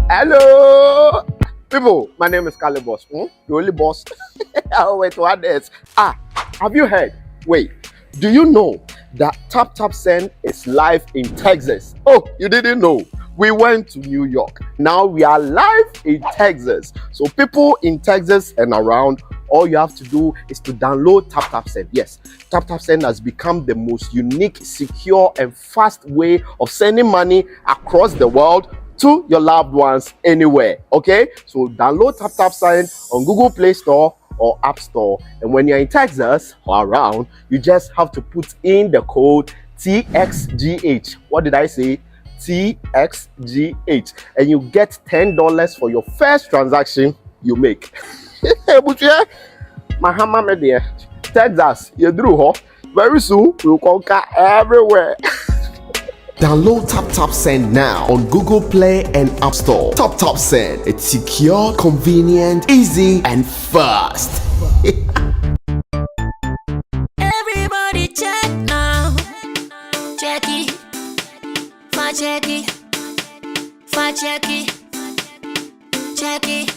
Hello, people. My name is Kali Boss. The only boss. Oh, wait, what else? Have you heard? Wait, do you know that Tap Tap Send is live in Texas? Oh, you didn't know? We went to New York. Now we are live in Texas. So people in Texas and around, all you have to do is to download Tap Tap Send. Yes, Tap Tap Send has become the most unique, secure, and fast way of sending money across the world to your loved ones anywhere. Okay, so download Tap Tap Send on Google Play Store or App Store, and when you're in Texas or around, you just have to put in the code TXGH. What did I say? TXGH, and you get $10 for your first transaction you make. But yeah, Mahama media, Texas, you drew her. Very soon we'll conquer everywhere. Download Tap Tap Send now on Google Play and App Store. Tap Tap Send. It's secure, convenient, easy, and fast. Everybody check now. Check it. Check it. Check it. Check it.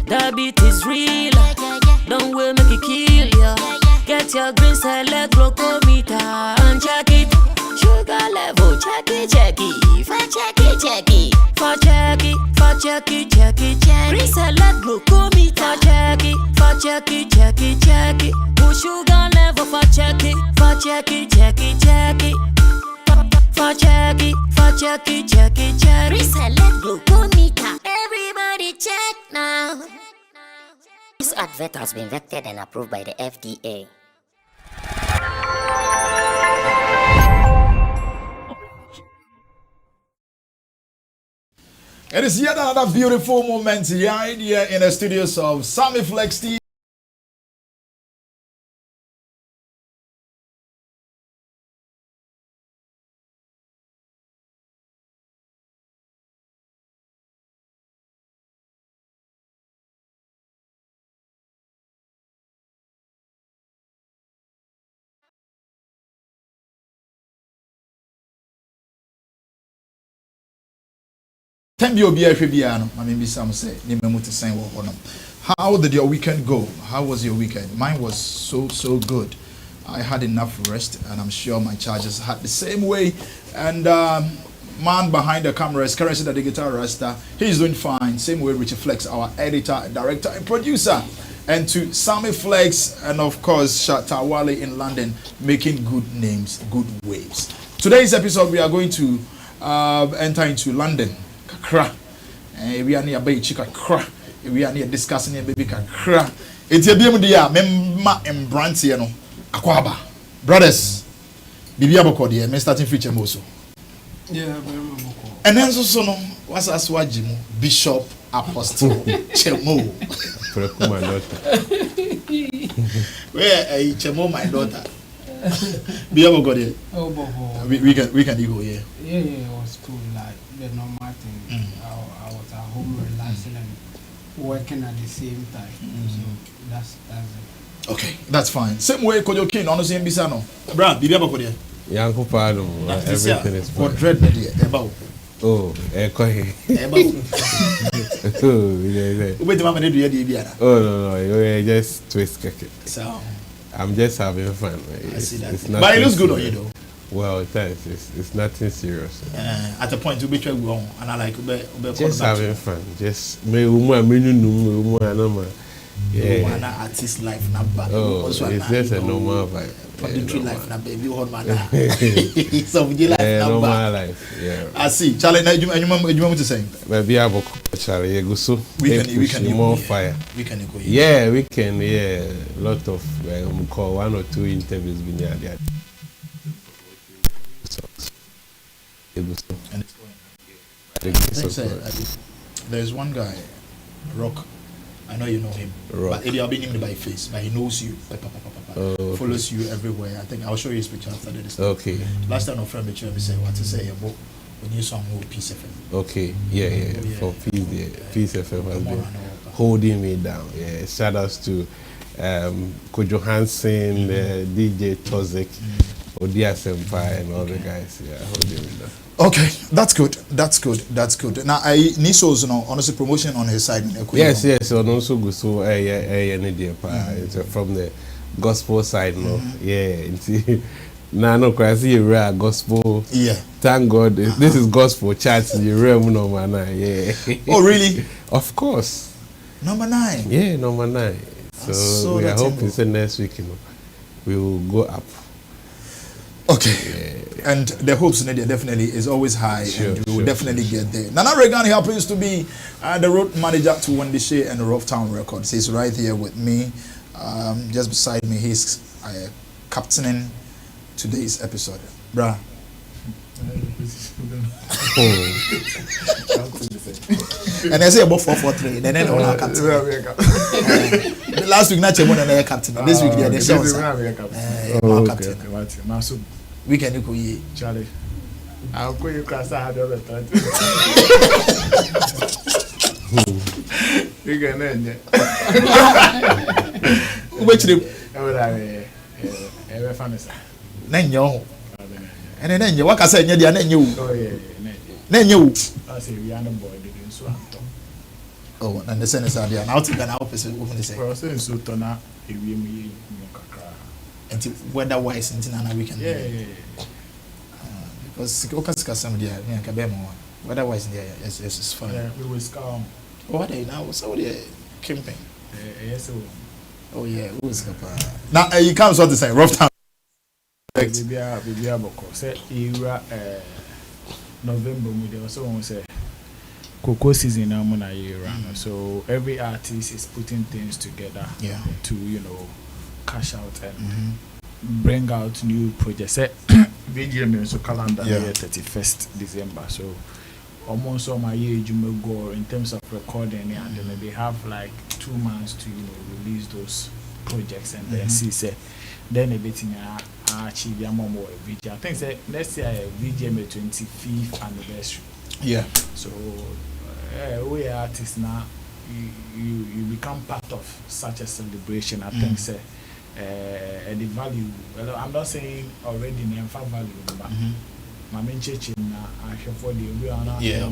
That beat is real. Don't wait, make it kill ya. Get your green select glucometer and check it. Sugar level, check it, check it. For check it, check it. For check it, for check it, check it, check it. Green select glucometer, check it. For check it, check it, check it. Put sugar level, for check it, for check it, check it, check it. For check it, for check it, check it, check it. Select glucometer. Everybody check now. This advert has been vetted and approved by the FDA. It is yet another beautiful moment right here in the studios of Sammy flexxnewspaper. How did your weekend go? How was your weekend? Mine was so good. I had enough rest, and I'm sure my charges had the same way. And man behind the camera is currently the digital raster. He's doing fine. Same way Richie Flex, our editor, director, and producer. And to Sammy Flex, and of course Shatta, Wale in London, making good names, good waves. Today's episode, we are going to enter into London. We are near Bay Chica Cra. We are near discussing a baby cra. It's a BMDA, Memma and Brantiano, Aquaba. Brothers, Bibiaboko, dear, may starting feature Moso. Yeah, and then so no, what's a Swajimo, Bishop Apostle Chemo. My daughter. Where a Chemo, my daughter. Biaboko, dear. Oh, we can go here. Yeah, it was cool, like the normal thing. I was at home relaxing and working at the same time. So that's it. Okay, that's fine. Same way Kojo King, honestly, Bisano. Brad, Bibiaboko, dear. Yanko pardon, everything is for fine. dread, dear. Oh, Oh, no, you just twist kick it. So I'm just having fun. I see that. It's But it looks good on you, though. Well, thanks. It's nothing serious. At a point, to be wrong, and I like just having fun. Just me, no. Yeah. Artist life number. Oh, it's just a normal vibe. Country life na baby hold man. So we life number. Normal life. Yeah. I see. Charlie, you want to say? Maybe I will Charlie. You go so. We can more fire. We can go. Yeah, we can. Yeah, lot of call 1 or 2 interviews been there. And there's one guy, Rock. I know you know him. Rock. But I've been him by face, but he knows you. Okay. Follows you everywhere. I think I'll show you his picture after this. Okay. Last time, a friend me said, "What to say about when you saw more Peace FM?" Okay. Yeah. For Peace, Peace FM has been Tomorrow, holding me down. Yeah. Shout outs to Kojo Hansen, DJ Tozik, Odia Senpai, and all the guys. Yeah, holding me down. Okay, that's good. Now, I Niso's honestly promotion on his side. Yes. And also go so it's from the gospel side, no. Yeah. Nah, no, cause I see a rare gospel. Yeah. Thank God, this is gospel chats. You realm number 9. Yeah. Oh, really? Of course. Number 9. Yeah, number 9. So we are hoping say next week, we will go up. Okay. Yeah. And the hopes in it definitely is always high, Sure, and we will definitely get there. Nana Regan happens to be the road manager to Wandishe and Rough Town Records. He's right here with me, just beside me. He's captaining today's episode, bruh. And I say about 443. Then I don't captain. Last week, not your captain. This week, they are captain. We can do it. Charlie, I'll call you class. I had the other time. You can end it. Which the ever funny. then you and then you, what I said, you then you. Oh, yeah. Then you. I say, we are the boy, didn't so. Oh, and the sentence are there. Now, to an office, woman say, For us, so Tona, if we me, and weather-wise, and we can. yeah. Because Okasika somebody, yeah, Kabemo. Weather-wise, it's fun. Yeah, we will scam. What they now? So they camping. Yes, Oh yeah, who is Kapa? Now you can't sort to say rough time. Baby, say era November, we also want to say Cocoa season now, so every artist is putting things together to cash out and bring out new projects. VGM so calendar year 31st December. So almost all my year you may go in terms of recording, and then they have like 2 months to release those projects, and then see then a bit in achieve your mom or VG. I think say next year VGM 25th anniversary. Yeah. So we are artists now. You become part of such a celebration. I think say the value. Well, I'm not saying already name for value, but my main church in I for the we are not. Yeah.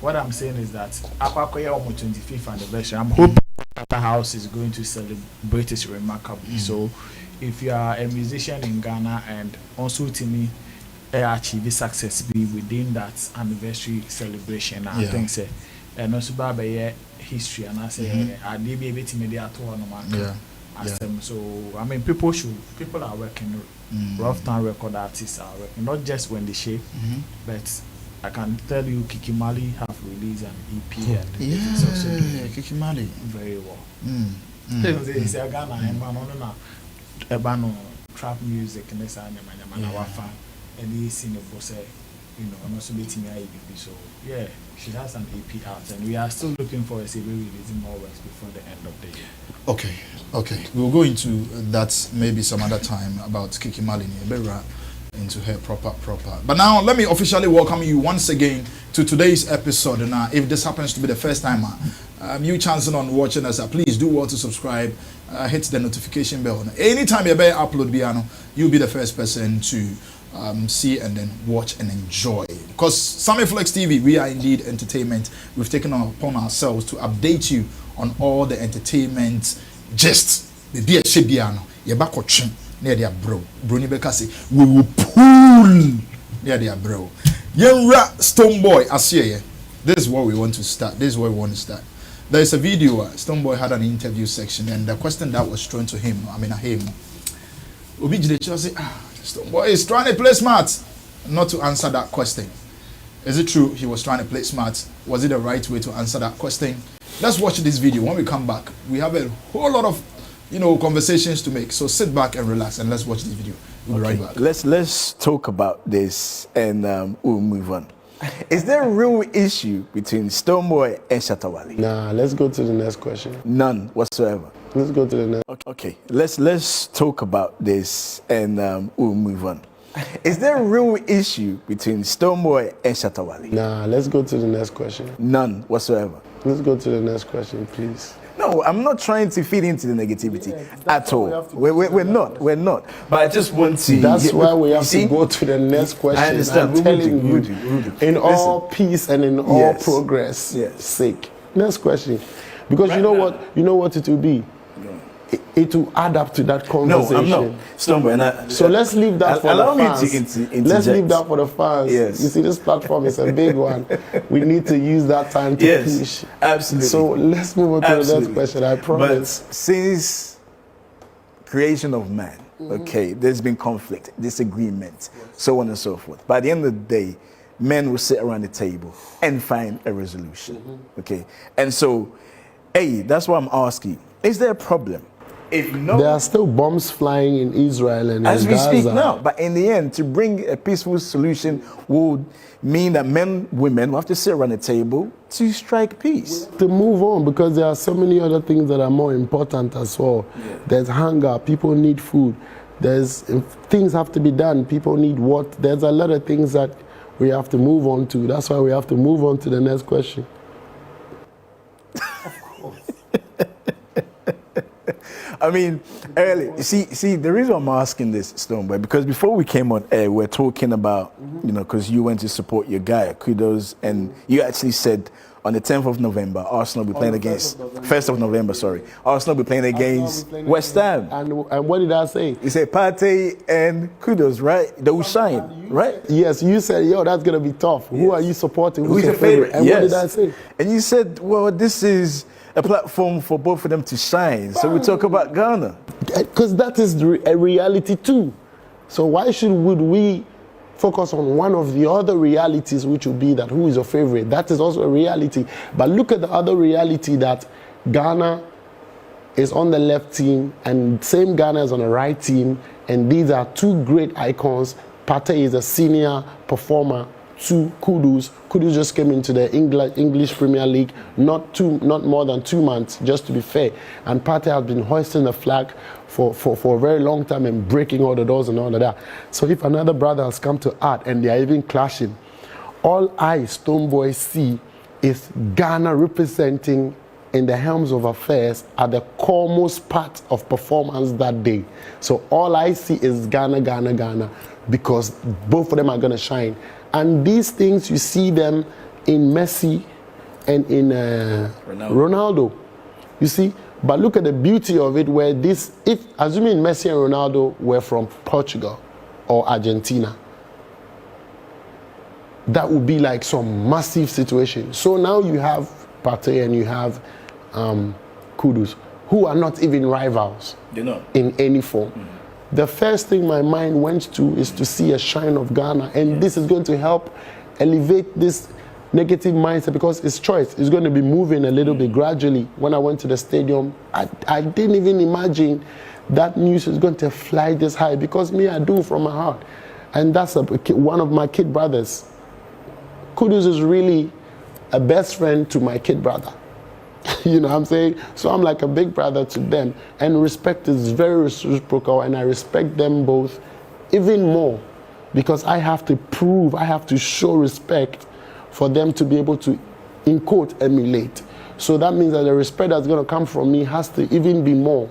What I'm saying is that Akwakoya 25th anniversary. I'm hoping that the house is going to celebrate it remarkably. So, if you are a musician in Ghana and also to me achieve success be within that anniversary celebration, I think say and also by history, and I say I did be able to media to one So I mean people are working. Rough Town record artists are working, not just when they shape, but I can tell you Kiki Mali have released an EP and it's also doing Kiki Mali very well. They say Ghana and man on trap music and this and wafa and he sing a boss, and also meeting IBB. So yeah, she has an EP out, and we are still looking for a CB releasing more works before the end of the year. Okay. We'll go into that maybe some other time about Kiki Malini, into her proper. But now let me officially welcome you once again to today's episode. Now, if this happens to be the first time you chancing on watching us, please do well to subscribe, hit the notification bell. Anytime you upload Biano, you'll be the first person to see and then watch and enjoy. Because Sammy Flex TV, we are indeed entertainment. We've taken upon ourselves to update you on all the entertainment gist. The dear Shibiano, you're back watching near their bro. Bruni Bekasi, we will pull near their bro. Yenra Stonebwoy, I see you. This is what we want to start. There is a video. Stonebwoy had an interview section, and the question that was thrown to him, Obiji say, Stonebwoy is trying to play smart. Not to answer that question. Is it true he was trying to play smart? Was it the right way to answer that question? Let's watch this video. When we come back, we have a whole lot of conversations to make. So sit back and relax and let's watch this video. We'll be right back. Let's talk about this and we'll move on. Is there a real issue between Stonebwoy and Shatta Wale? Nah, let's go to the next question. None whatsoever. Let's go to the next. Okay, let's talk about this and we'll move on. Is there a real issue between Stonebwoy and Shatta Wale? Nah, let's go to the next question. None whatsoever. Let's go to the next question, please. No, I'm not trying to feed into the negativity at all. We're not. But I just want to. That's why we have to go to the next question. I understand. I'm telling you, in all Listen. peace and in all progress sake. Next question, because you know what it will be. It will add up to that conversation. No, I'm not. Stonebwoy, so let's leave that for allow the me fans. to interject. Let's leave that for the fans. Yes. You see, this platform is a big one. We need to use that time to push. Absolutely. So let's move on to the next question. I promise. But since creation of man, okay, there's been conflict, disagreement, so on and so forth. But at the end of the day, men will sit around the table and find a resolution. Okay, and so, hey, that's why I'm asking: is there a problem? If no, there are still bombs flying in Israel and as in we Gaza. speak now. But in the end, to bring a peaceful solution would mean that women will have to sit around the table to strike peace. To move on, because there are so many other things that are more important as well. There's hunger, people need food. There's things have to be done, people need water. There's a lot of things that we have to move on to. That's why we have to move on to the next question. I mean, early. See, the reason I'm asking this, Stonebwoy, because before we came on air, we're talking about, because you went to support your guy, kudos, and you actually said on the 10th of November, Arsenal will be playing against, 1st of November, sorry, Arsenal will be playing against West Ham. And what did I say? You said Partey and kudos, right? They will shine, right? Yes, you said, yo, that's going to be tough. Who are you supporting? Who's your favorite? And what did I say? And you said, well, this is a platform for both of them to shine. So we talk about Ghana. Because that is a reality too. So why would we focus on one of the other realities, which would be that who is your favorite? That is also a reality. But look at the other reality, that Ghana is on the left team and same Ghana is on the right team. And these are two great icons. Partey is a senior performer. Kudus just came into the English Premier League not more than 2 months, just to be fair. And Partey has been hoisting the flag for a very long time and breaking all the doors and all of that. So if another brother has come to add and they are even clashing, all I, Stonebwoy, see is Ghana representing in the helms of affairs at the foremost part of performance that day. So all I see is Ghana, because both of them are going to shine. And these things, you see them in Messi and in Ronaldo. You see? But look at the beauty of it, where if assuming Messi and Ronaldo were from Portugal or Argentina, that would be like some massive situation. So now you have Partey and you have Kudus, who are not even rivals. They're not. In any form. The first thing my mind went to is to see a shine of Ghana, and this is going to help elevate this negative mindset, because it's choice. It's going to be moving a little bit gradually. When I went to the stadium, I didn't even imagine that news is going to fly this high, because me, I do from my heart. And that's one of my kid brothers. Kudus is really a best friend to my kid brother. You know what I'm saying? So I'm like a big brother to them. And respect is very reciprocal, and I respect them both even more, because I have to show respect for them to be able to, in quote, emulate. So that means that the respect that's going to come from me has to even be more.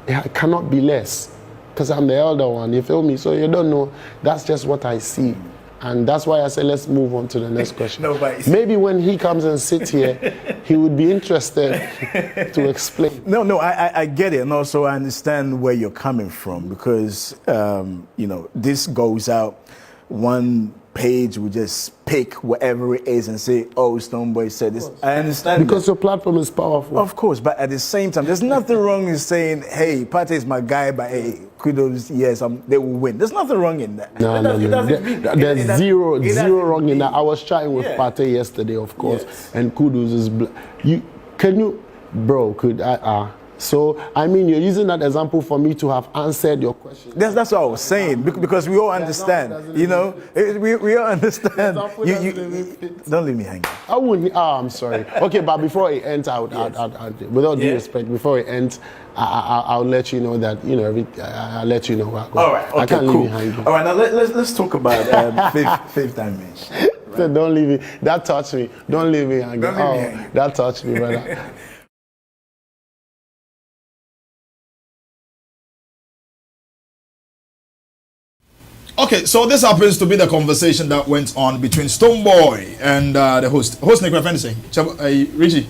It cannot be less, because I'm the elder one, you feel me? So you don't know, that's just what I see. And that's why I say let's move on to the next question. Maybe when he comes and sits here, he would be interested to explain. No, I get it. And also I understand where you're coming from, because, this goes out, one page will just pick whatever it is and say, oh, Stonebwoy said this. I understand. Because your platform is powerful. Of course, but at the same time, there's nothing wrong in saying, hey, Partey is my guy, but hey, kudos, yes, they will win. There's nothing wrong in that. No. There's zero wrong in that. I was chatting with Partey yesterday, of course, and kudos is... So, I mean, you're using that example for me to have answered your question. That's what I was saying, because we all understand, you know, we all understand. Don't leave me hanging. I wouldn't, I'm sorry. Okay, but before it ends, without due respect, before it ends, I'll let you know that, you know, I'll let you know where I go. All right, okay, I can't cool. leave you hanging. All right, now let's talk about fifth dimension. Right? So don't leave me. That touched me. Don't leave me hanging. Don't leave me hanging. That touched me, brother. Okay, so this happens to be the conversation that went on between Stonebwoy and the host. Host Nick Fancy, Richie.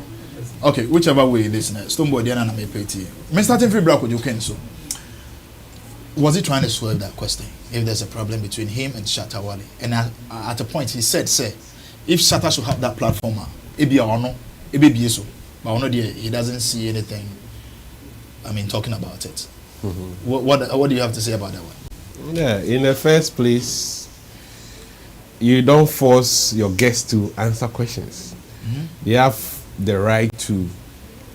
Okay, whichever way it is, Stonebwoy, Diana, and Mepeti. Me starting free black with you, Ken. So, was he trying to swerve that question? If there's a problem between him and Shatta Wale, and at a point he said, "Say, if Shatta should have that platform, it be or no, it be so." But he doesn't see anything. I mean, talking about it. Mm-hmm. What do you have to say about that one? Yeah, in the first place, you don't force your guests to answer questions. Mm-hmm. They have the right to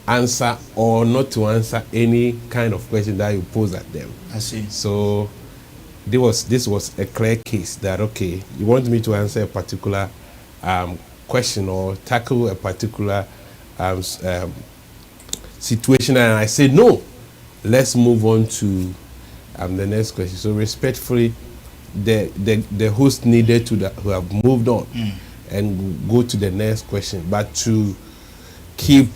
answer or not to answer any kind of question that you pose at them. I see. So this was a clear case that, okay, you want me to answer a particular question or tackle a particular situation, and I said no. Let's move on to the next question. So respectfully, the host needed to have moved on and go to the next question. But to keep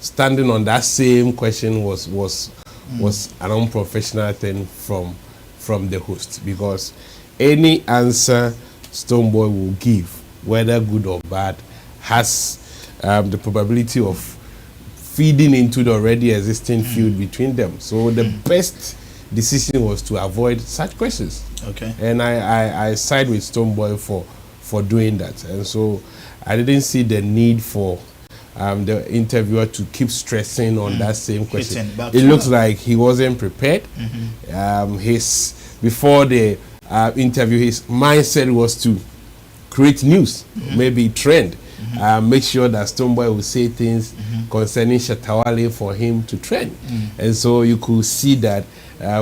standing on that same question was an unprofessional thing from the host, because any answer Stonebwoy will give, whether good or bad, has the probability of feeding into the already existing feud between them. So the best decision was to avoid such questions. Okay. And I side with Stonebwoy for doing that. And so I didn't see the need for the interviewer to keep stressing on that same question. It looks like he wasn't prepared. Before the interview, his mindset was to create news, maybe trend. Make sure that Stonebwoy will say things concerning Shatta Wale for him to trend. And so you could see that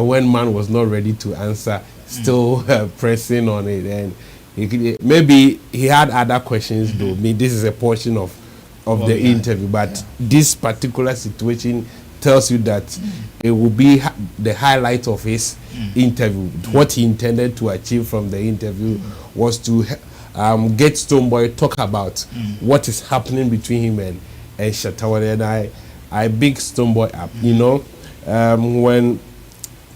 when man was not ready to answer, still pressing on it. And maybe he had other questions though. I mean, this is a portion of the interview, but this particular situation tells you that it will be the highlight of his interview. What he intended to achieve from the interview was to get Stonebwoy talk about what is happening between him and Shatta Wale. And I big Stonebwoy up. You know, when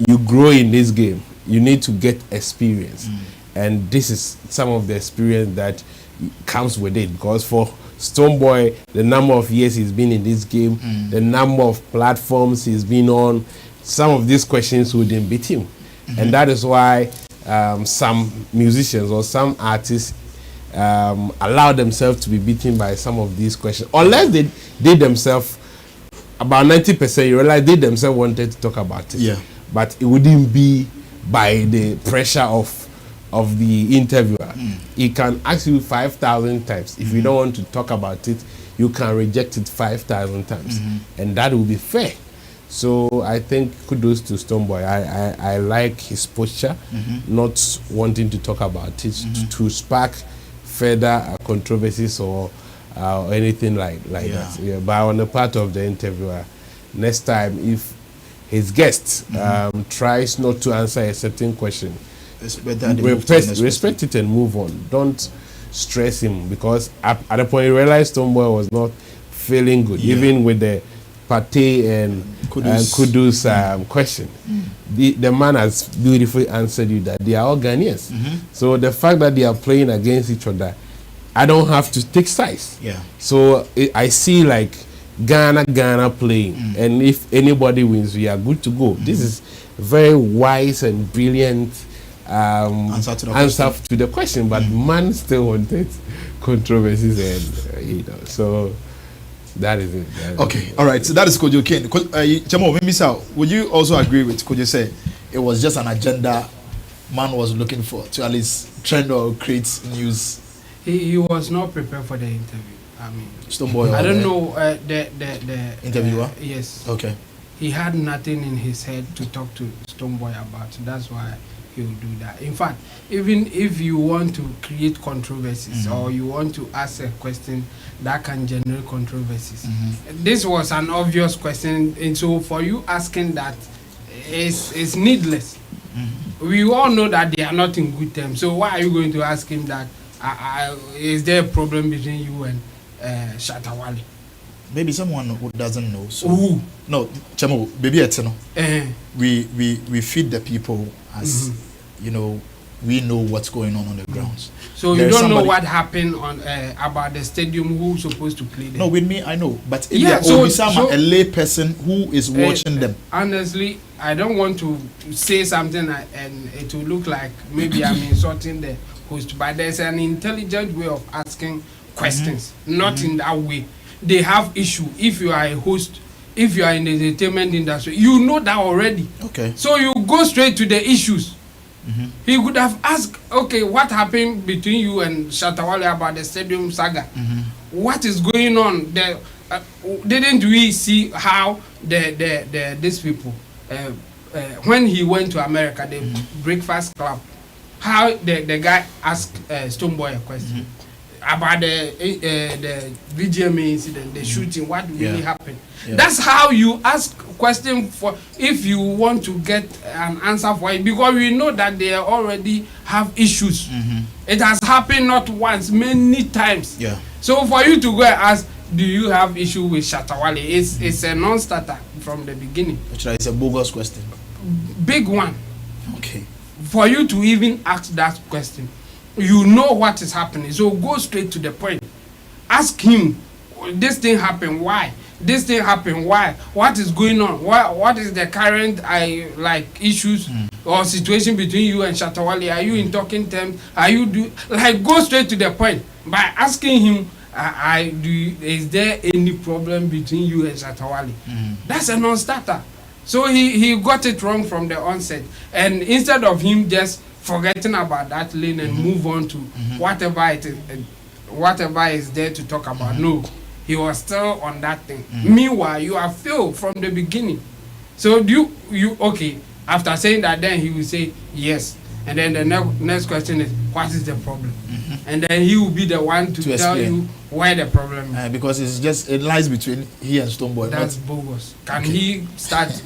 you grow in this game, you need to get experience, and this is some of the experience that comes with it. Because for Stonebwoy, the number of years he's been in this game, the number of platforms he's been on, some of these questions wouldn't beat him, and that is why some musicians or some artists allow themselves to be beaten by some of these questions, unless they themselves, about 90%, you realize they themselves wanted to talk about it. Yeah. But it wouldn't be by the pressure of the interviewer. He can ask you 5,000 times. If you don't want to talk about it, you can reject it 5,000 times, and that will be fair. So I think kudos to Stonebwoy. I like his posture, not wanting to talk about it to spark further controversies or anything like that. Yeah, but on the part of the interviewer, next time if his guest tries not to answer a certain question, respect it and move on. Don't stress him, because at the point you realize Stonebwoy was not feeling good, even with the Pate and Kudus question. The man has beautifully answered you that they are all Ghanaians. So the fact that they are playing against each other, I don't have to take sides. Yeah. So I see like Ghana playing, and if anybody wins, we are good to go. This is very wise and brilliant answer to the question, but man still wanted controversies, and so that is it. Okay, all right. So that is Kojo Ken. Chamo, maybe so. Would you also agree with Kojo say it was just an agenda man was looking for to at least trend or create news? He was not prepared for the interview. I mean, Stonebwoy. I don't know the interviewer. Yes. Okay. He had nothing in his head to talk to Stonebwoy about. That's why he will do that. In fact, even if you want to create controversies or you want to ask a question that can generate controversies, this was an obvious question, and so for you asking that is needless. We all know that they are not in good terms. So why are you going to ask him that? Is there a problem between you and Shatta Wale? Maybe someone who doesn't know. So Who? no, Chamo, baby, it's no. Uh-huh. We feed the people as you know. We know what's going on the grounds. So There's you don't know somebody- what happened on about the stadium? Who's supposed to play there? No, with me, I know. But if Yeah, there so- will be someone, so- a lay person who is watching them. Honestly, I don't want to say something and it will look like maybe I'm insulting the host, but there's an intelligent way of asking questions, not in that way. They have issue. If you are a host, if you are in the entertainment industry, you know that already. Okay. So you go straight to the issues. He could have asked, okay, what happened between you and Shatta Wale about the stadium saga? What is going on there? Didn't we see how these people, when he went to America, the Breakfast Club, how the guy asked Stonebwoy a question about the VGMA incident, the shooting, what really happened? That's how you ask question for if you want to get an answer for it, because we know that they already have issues. It has happened not once, many times. Yeah. So for you to go and ask, do you have issue with Shatta Wale? It's a non-starter from the beginning. It's a bogus question. Big one. Okay. For you to even ask that question, you know what is happening. So go straight to the point. Ask him, this thing happened, why? This thing happened, why? What is going on? What is the current issues or situation between you and Shatta Wale? Are you in talking terms? Are you go straight to the point by asking him, is there any problem between you and Shatta Wale? That's a non-starter. So he got it wrong from the onset, and instead of him just forgetting about that lane and move on to whatever is there to talk about, no, he was still on that thing. Meanwhile, you have failed from the beginning. So do you okay? After saying that, then he will say yes, and then the next question is, what is the problem? And then he will be the one to tell explain. you where the problem is. Because it lies between he and Stonebwoy. That's bogus. Can he start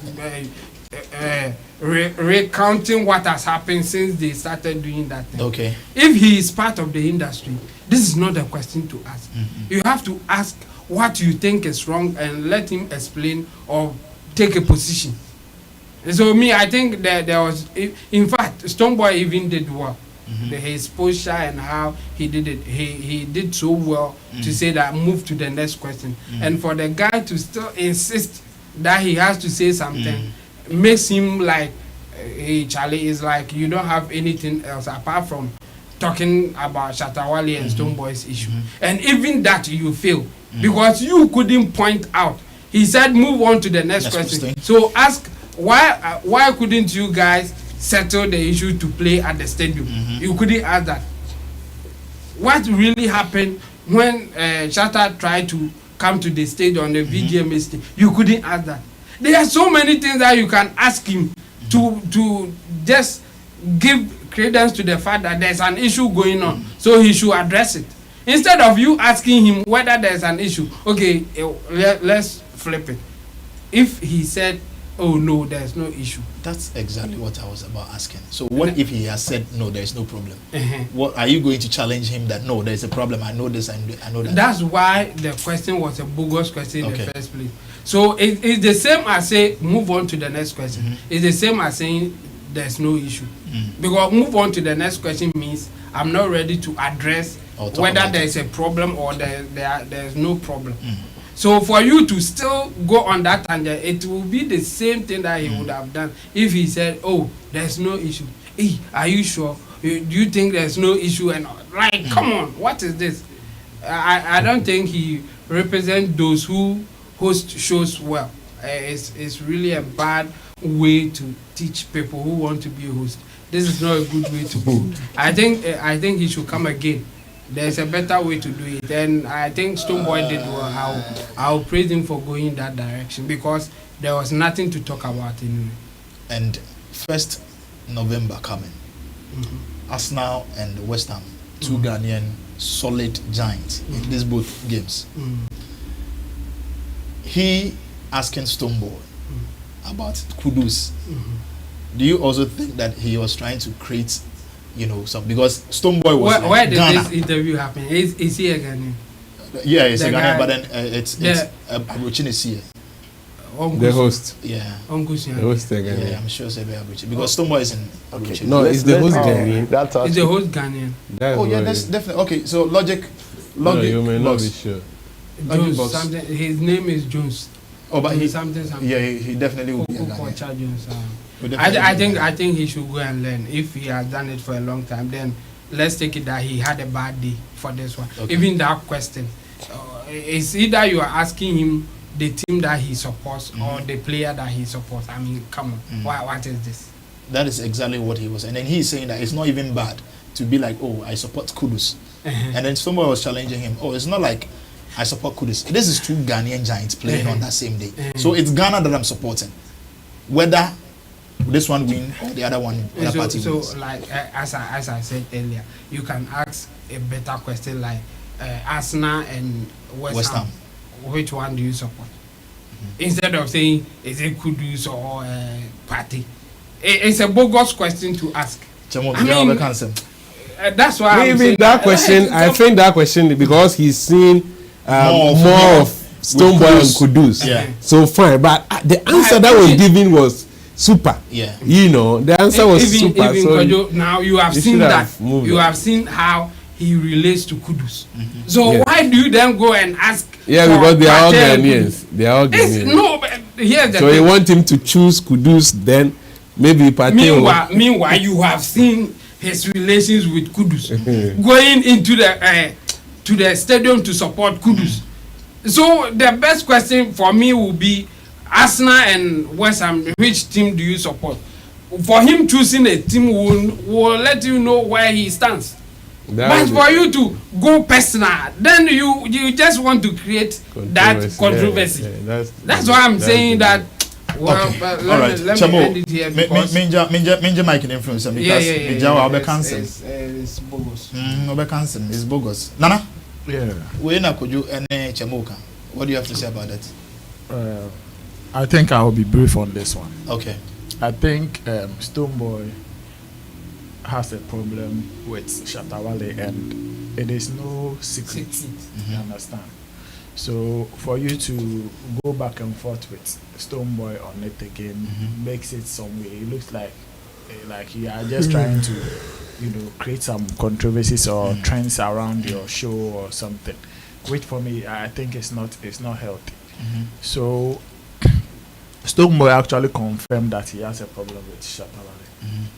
recounting what has happened since they started doing that thing? Okay. If he is part of the industry, this is not a question to ask. You have to ask what you think is wrong and let him explain or take a position. So I think that there was, in fact, Stonebwoy even did well. His posture and how he did it, he did so well to say that move to the next question. And for the guy to still insist that he has to say something makes him like, hey Charlie, is like you don't have anything else apart from talking about Shatta Wale and Stonebwoy's issue. And even that you fail because you couldn't point out. He said move on to the next question. So ask why couldn't you guys settle the issue to play at the stadium? You couldn't ask that. What really happened when Shatta tried to come to the stage on the VGMA stage? You couldn't ask that. There are so many things that you can ask him to just give credence to the fact that there's an issue going on, so he should address it. Instead of you asking him whether there's an issue, okay, let's flip it. If he said, oh no, there's no issue. That's exactly what I was about asking. So what if he has said no, there's no problem? What are you going to challenge him that no, there's a problem? I know this. I know that. That's why the question was a bogus question in the first place. So it's the same as say move on to the next question. It's the same as saying there's no issue. Because move on to the next question means I'm not ready to address whether there's a problem or there's no problem. So for you to still go on that tangent, it will be the same thing that he would have done if he said, oh, there's no issue. Hey, are you sure? Do you think there's no issue? And like, come on, what is this? I don't think he represents those who host shows well. It's really a bad way to teach people who want to be a host. This is not a good way to go. I think he should come again there's a better way to do it, and I think Stonebwoy did well. I'll praise him for going that direction because there was nothing to talk about anyway. And 1st November coming, Arsenal and West Ham, two Ghanaian solid giants in these both games. He asking Stonebwoy about Kudus. Do you also think that he was trying to create, some, because Stonebwoy was where did Ghana. this interview happen? Is he a Ghanaian? Yeah, it's The a Ghanaian, guy- but then it's Abrochin is here. The host. Yeah. The host again. Yeah, I'm sure it's Abrochin because Stonebwoy is in Abrochin. No, it's the host Ghanaian. That's Is the host Ghanaian? That's Oh yeah, what that's it is. definitely okay. So logic, No, you may not box. be sure. Jones, box. something. His name is Jones. Oh, but he something. yeah, he definitely will be a Ghanaian. Kocha Jones. Will definitely I be a think he should go and learn. If he has done it for a long time, then let's take it that he had a bad day for this one. Okay. Even that question, it's either you are asking him the team that he supports or the player that he supports. I mean, come on, what is this? That is exactly what he was, and then he's saying that it's not even bad to be like, oh, I support Kudus, and then someone was challenging him. Oh, it's not like I support Kudus. This is two Ghanaian giants playing on that same day, so it's Ghana that I'm supporting, whether this one win or the other one, other party wins. So like as I said earlier, you can ask a better question like Arsenal and West Ham. Which one do you support? Instead of saying is it Kudus or party, it's a bogus question to ask. I mean, that's why Maybe that question. I think that question because he's seen more of Stonebwoy and Kudus. Yeah. So fine, but the answer that was given was super. Yeah. The answer was super. Even So Kojo, now you have you seen should that. have moved You on. have seen how he relates to Kudus. So why do you then go and ask? Yeah, for because they are all Patel Ghanaians. They are all Kudus? Ghanaians. No, but here's the So thing. you want him to choose Kudus, then maybe Patel. Meanwhile, you have seen his relations with Kudus going into the stadium to support Kudus. So the best question for me will be Arsenal and West Ham. Which team do you support? For him choosing a team will let you know where he stands. But for you to go personal, then you just want to create that controversy. That's why I'm saying that. Well, Okay. but All right. let me end it here because Minja Mike in influence because Minja will be cancelled. it's bogus. Will be cancelled. It's bogus. Nana, Yeah. we na Kojo and Chamoka. What do you have to say about that? I think I will be brief on this one. Okay. I think Stonebwoy has a problem with Shatta Wale, and it is no secret. You understand? So for you to go back and forth with Stonebwoy on it again makes it some way. It looks like you are just trying to, create some controversies or trends around your show or something, which for me I think it's not healthy. So Stonebwoy actually confirmed that he has a problem with Shatta Wale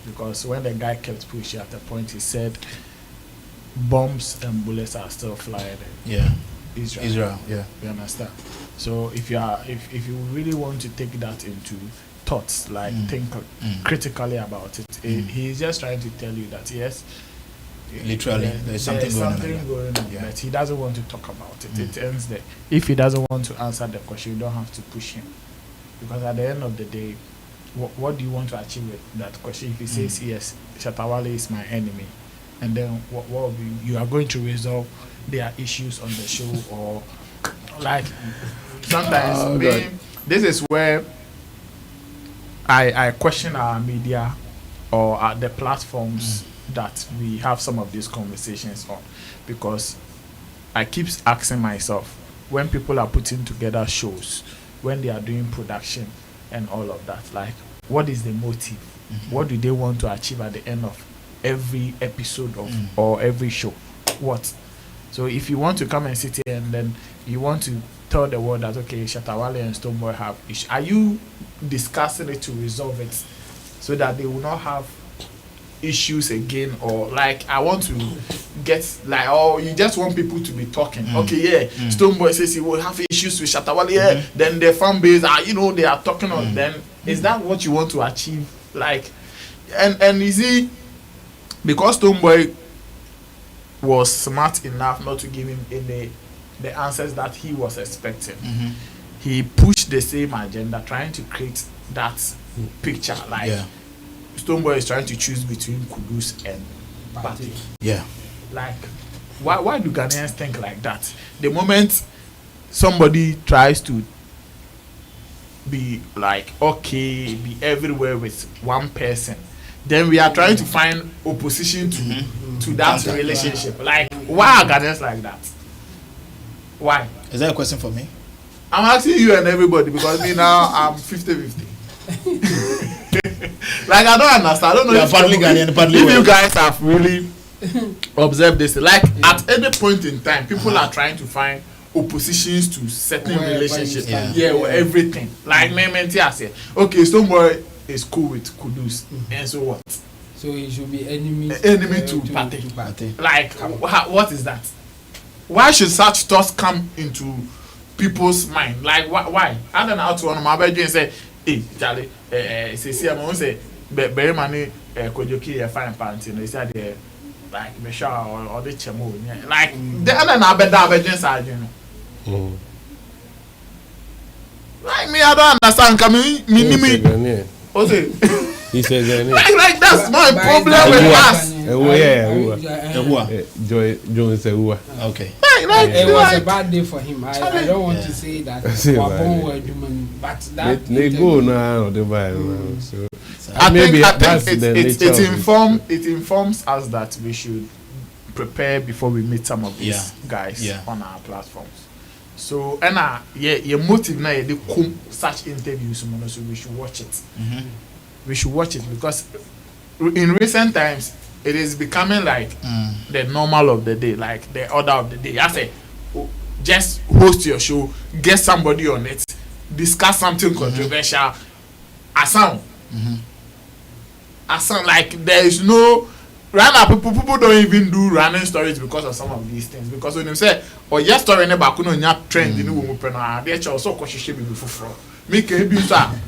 because when the guy kept pushing at the point, he said bombs and bullets are still flying in Yeah. Israel. Yeah. You understand? So if you really want to take that into thoughts, like think critically about it, he's just trying to tell you that yes, Literally, there's something going on. but he doesn't want to talk about it. It ends there. If he doesn't want to answer the question, you don't have to push him, because at the end of the day, what do you want to achieve with that question? If he says yes, Shatta Wale is my enemy, and then what will be, you are going to resolve their issues on the show, or like sometimes this is where I question our media or the platforms that we have some of these conversations on, because I keep asking myself, when people are putting together shows, when they are doing production and all of that, like, what is the motive? What do they want to achieve at the end of every episode of or every show? What? So if you want to come and sit here and then you want to tell the world that okay, Shatta Wale and Stonebwoy have issues, are you discussing it to resolve it so that they will not have issues again? Or like, I want to get like, oh, you just want people to be talking. Okay, Stonebwoy says he will have issues with Shatta Wale, then the fan base are, they are talking on them. Is that what you want to achieve? Like, and you see, because Stonebwoy was smart enough not to give him the answers that he was expecting. He pushed the same agenda, trying to create that picture. Like Stonebwoy is trying to choose between Kudus and Party. Yeah. Like, why do Ghanaians think like that? The moment somebody tries to be like okay, be everywhere with one person, then we are trying to find opposition to that relationship. Like, why are Ghanaians like that? Why? Is that a question for me? I'm asking you and everybody because me now I'm 50-50. Like, I don't understand. I don't know if you guys have really observed this. Like, at any point in time, people are trying to find oppositions to certain relationships. Or everything. Like, I said, okay, Stonebwoy is cool with Kudus, and so what? So he should be enemy to Party. Like, what is that? Why should such thoughts come into people's mind? Like, why? I don't know how to on my bed and say, hey, Charlie, say, I'm going to say, very money, Kojoki, a fine panty, and they said, like, Mesha or the Chemo. Like, the other now, better have you know. Like, me, I don't understand. Come me. He says, like that's my problem with us. Joe said, okay. It was a bad day for him. I don't want to say that. But that they go now. So I think it informs us that we should prepare before we meet some of these guys on our platforms. So your motive now they come such interviews, so we should watch it. We should watch it because in recent times it is becoming like the normal of the day, like the order of the day. I say, just host your show, get somebody on it, discuss something controversial. I sound like there is no right now. People don't even do running stories because of some of these things. Because when you say, "Oh, yes, story about kuno nya trend in the woman," they also question be before. Make a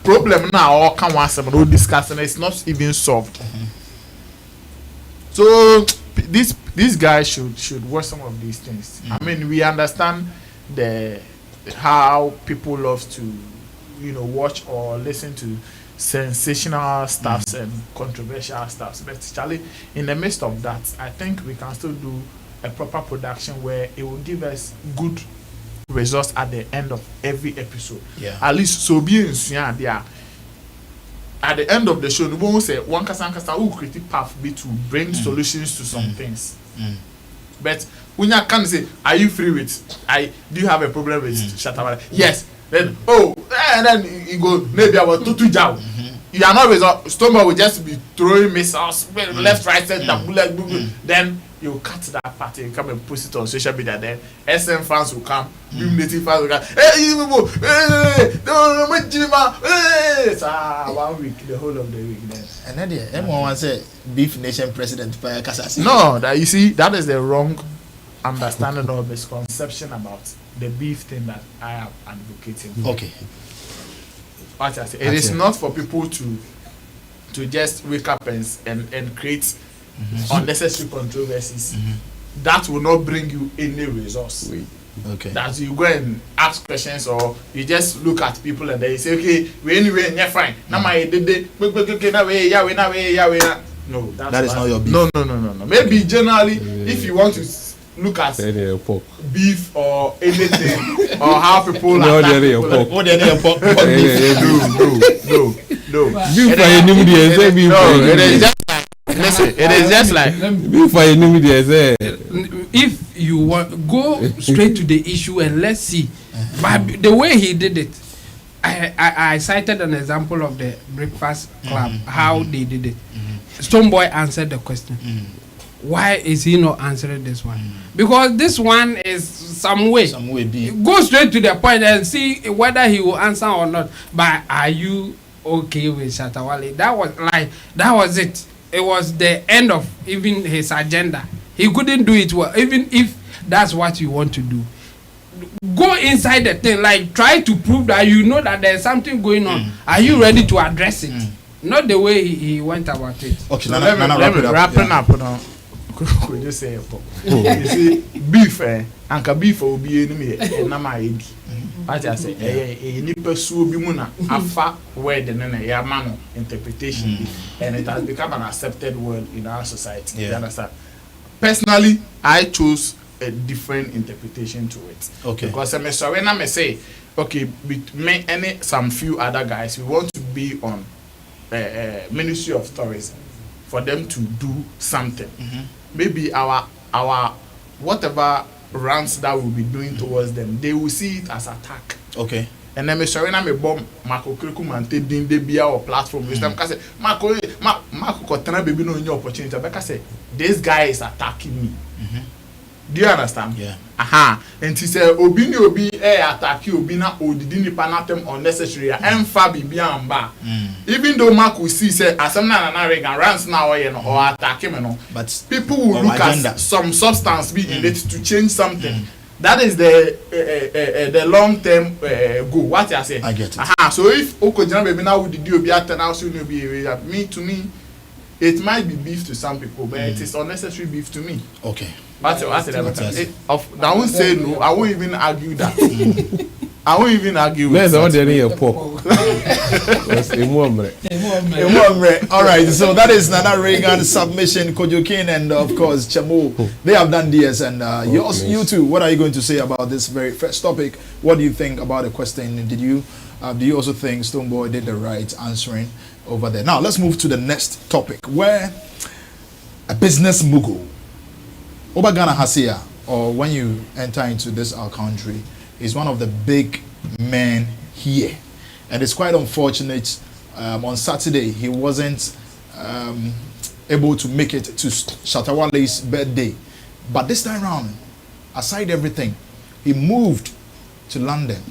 problem now or can want some no discussing, it's not even solved. So these guys should watch some of these things. I mean, we understand how people love to watch or listen to sensational stuffs and controversial stuffs, but Charlie, in the midst of that, I think we can still do a proper production where it will give us good results at the end of every episode. At least so be in there. At the end of the show, we won't say one kasa who create path be to bring solutions to some things. But when you can say, are you free with? Do you have a problem with Shatta? Yes. Then and then you go maybe about tutu jaw. You are not result. Stonebwoy will just be throwing missiles left, right, center, bullet. Then you cut that part and come and post it on social media. Then SM fans will come, native fans will come. Hey, you people! Hey, don't hey! 1 week, the whole of the week. Then. And then everyone wants a Beef Nation president by Kasasi. No, that you see, that is the wrong understanding or misconception about the beef thing that I am advocating. Okay. What I say, it is not for people to just wake up and create unnecessary controversies. That will not bring you any results. Okay. That you go and ask questions or you just look at people and they say, okay, we anyway, you're fine. Now my no, that is not your beef. No. Maybe generally, if you want to look at beef or anything or how people are it is just like if you want go straight to the issue and let's see. But the way he did it, I cited an example of the Breakfast Club, how they did it. Stonebwoy answered the question. Why is he not answering this one? Because this one is some way go straight to the point and see whether he will answer or not. But are you okay with Shatta Wale? That was it. It was the end of even his agenda. He couldn't do it well. Even if that's what you want to do, go inside the thing. Like, try to prove that you know that there's something going on. Are you ready to address it? Not the way he went about it. Okay, so let me wrap it up now. Could you say you see beef anka beef will be enemy na ma edi. What I say ni pursue bi mu na afa word na ya man interpretation and it has become an accepted word in our society. You understand? Personally, I chose a different interpretation to it. Okay. Because I'm sorry when I say okay, with me and some few other guys, we want to be on Ministry of Tourism for them to do something. Maybe our whatever runs that we'll be doing towards them, they will see it as attack. Okay. And then sorry when I'm a bomb Marco Kirikuman taking the beer or platform with them because Marco Kotana baby no new opportunity. But I say this guy is attacking me. Do you understand? Yeah. And he said, Obi ni Obi attack you, Obi na odidi ni panatem unnecessary. Emfa bibi amba. Even though Mark will see say asemna na regan runs now or attack him no. But people will look at some substance be in it to change something. That is the long term goal. What I say? I get it. So if Okojana baby now would do Obi at now soon will be me to me. It might be beef to some people, but it is unnecessary beef to me. Okay. I won't say no. I won't even argue that. I won't even argue with that. All right, so that is Nana Reagan submission, Kojokin, and of course Chamo. They have done this, and you too. What are you going to say about this very first topic? What do you think about the question? Do you also think Stonebwoy did the right answering over there? Now let's move to the next topic, where a business mogul, Obagana Hasia, or when you enter into this our country, is one of the big men here, and it's quite unfortunate. On Saturday, he wasn't able to make it to Shatta Wale's birthday, but this time round, aside everything, he moved to London,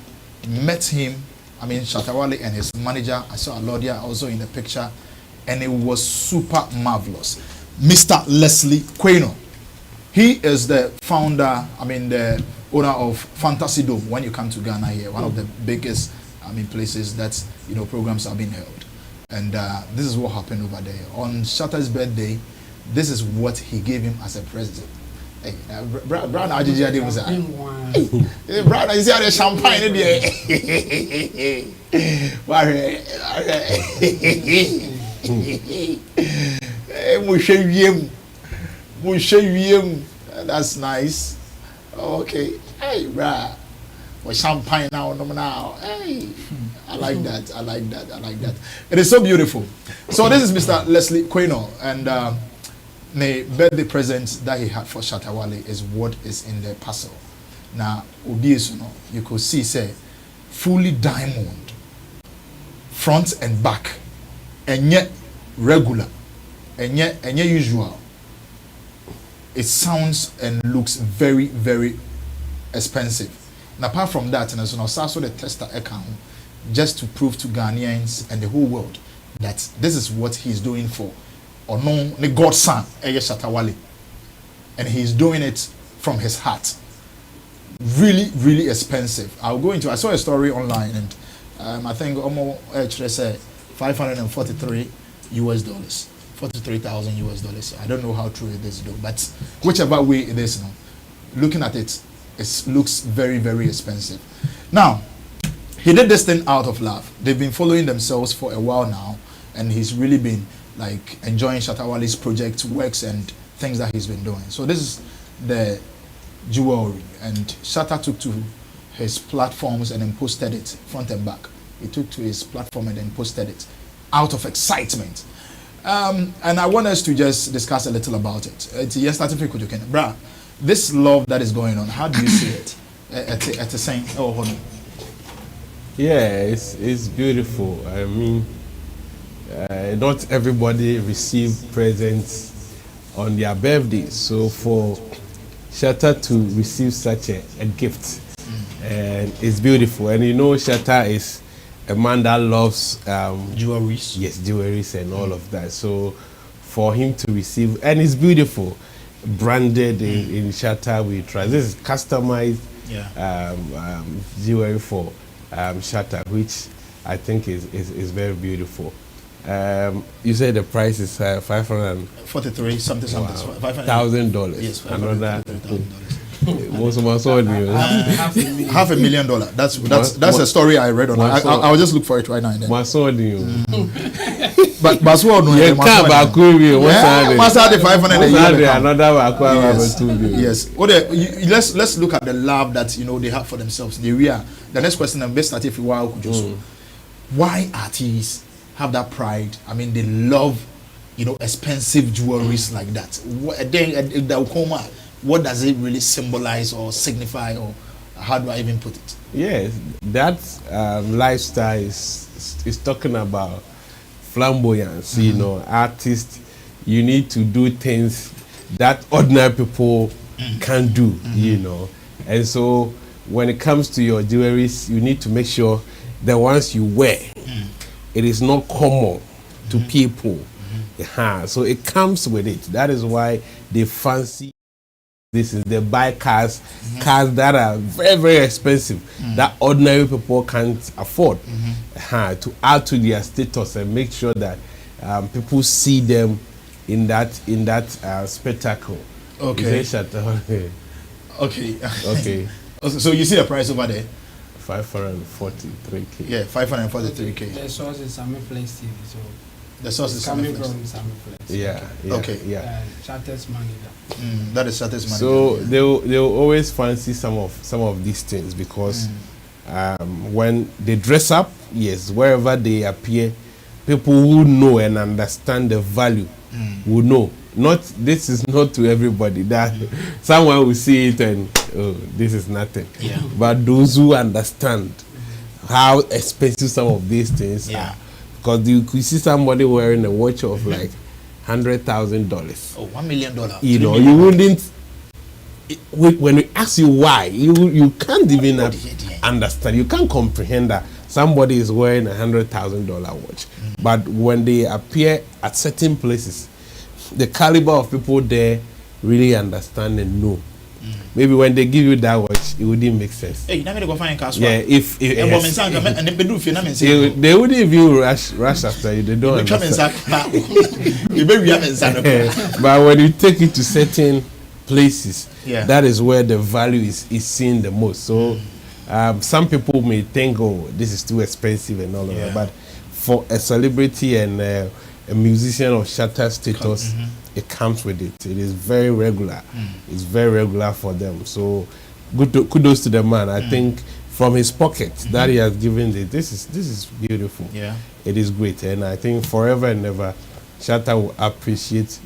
met him. I mean, Shatta Wale and his manager. I saw Alodia also in the picture, and it was super marvelous. Mr. Leslie Quaino. He is the founder, the owner of Fantasy Dome when you come to Ghana here, one of the biggest, places that, programs are being held. And this is what happened over there. On Shatta's birthday, this is what he gave him as a present. Hey, Brad, Ajiji was that? Hey, Brad, is there champagne in there? That's nice. Okay. Hey, bruh. Well, champagne now. Hey. I like that. I like that. It is so beautiful. So this is Mr. Leslie Quaino, and the birthday present that he had for Shatta Wale is what is in the parcel. Now, Obiesuno, you could see, say, fully diamond, front and back, and yet regular, and yet usual. It sounds and looks very, very expensive. And apart from that, and as also the tester account, just to prove to Ghanaians and the whole world that this is what he's doing for the godson, Shatta Wale. And he's doing it from his heart. Really, really expensive. I saw a story online, and I think almost said $543 US. $43,000 US. I don't know how true it is though, but whichever way it is now, looking at it, it looks very, very expensive. Now, he did this thing out of love. They've been following themselves for a while now, and he's really been like enjoying Shatta Wale's project works and things that he's been doing. So this is the jewelry, and Shatta took to his platforms and then posted it front and back. He took to his platform and then posted it out of excitement. And I want us to just discuss a little about it. Yes, starting with you, Bruh, this love that is going on, how do you see it? At the same, hold on. Yeah, it's beautiful. I mean, not everybody receive presents on their birthday, so for Shatta to receive such a gift, and it's beautiful. And Shatta is a man that loves jewelries. Yes, jewelries and all of that. So for him to receive, and it's beautiful, branded in Shatta, we try. This is customized jewelry for Shatta, which I think is very beautiful. You said the price is $543 43 something something. $500,000. Yes, Another. $543,000. Most of us all knew. $500,000. That's a story I read on. I'll just look for it right now and then. But Baswo no. You can't back with me. What's that? The 500. Another. Yes. Let's look at the love that they have for themselves. The next question I'm best at if you are why artists have that pride? I mean, they love expensive jewelries like that. What does it really symbolize or signify, or how do I even put it? Yes, that lifestyle is talking about flamboyance. Artists, you need to do things that ordinary people can do. And so when it comes to your jewelries, you need to make sure the ones you wear, it is not common to people. So it comes with it. That is why they fancy. They buy cars that are very, very expensive, that ordinary people can't afford, to add to their status and make sure that people see them in that spectacle. Okay. Okay. So you see the price over there? $543K. Yeah, $543K. The source is Sammy Flex TV, so the source is coming from Sammy Flex. Yeah. Okay. Shatta's money. That is Shatta's money. So they'll always fancy some of these things because when they dress up, yes, wherever they appear, people who know and understand the value will know. This is not to everybody. That someone will see it and this is nothing. Yeah. But those who understand how expensive some of these things are, because you could see somebody wearing a watch of like $100,000. Oh, $1 million. You wouldn't. When we ask you why, you can't even understand. You can't comprehend that somebody is wearing $100,000 watch. But when they appear at certain places, the caliber of people there really understand and know. Maybe when they give you that watch, it wouldn't make sense. Hey, you go find if they wouldn't even rush after you. They don't understand. But when you take it to certain places, that is where the value is seen the most. So some people may think, this is too expensive and all of that. But for a celebrity and a musician of Shatta status, it comes with it. It is very regular. It's very regular for them. So kudos to the man. I think from his pocket that he has given it, this is beautiful. Yeah, it is great. And I think forever and ever Shatta will appreciate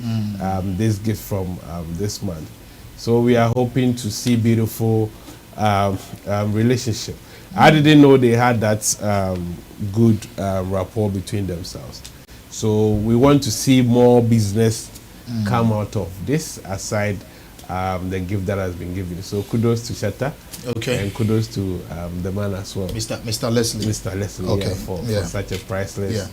this gift from this man. So we are hoping to see beautiful relationship. I didn't know they had that good rapport between themselves. So we want to see more business come out of this, aside the gift that has been given. So kudos to Shatta. Okay. And kudos to the man as well. Mr. Leslie. Mr. Leslie, okay. For such a priceless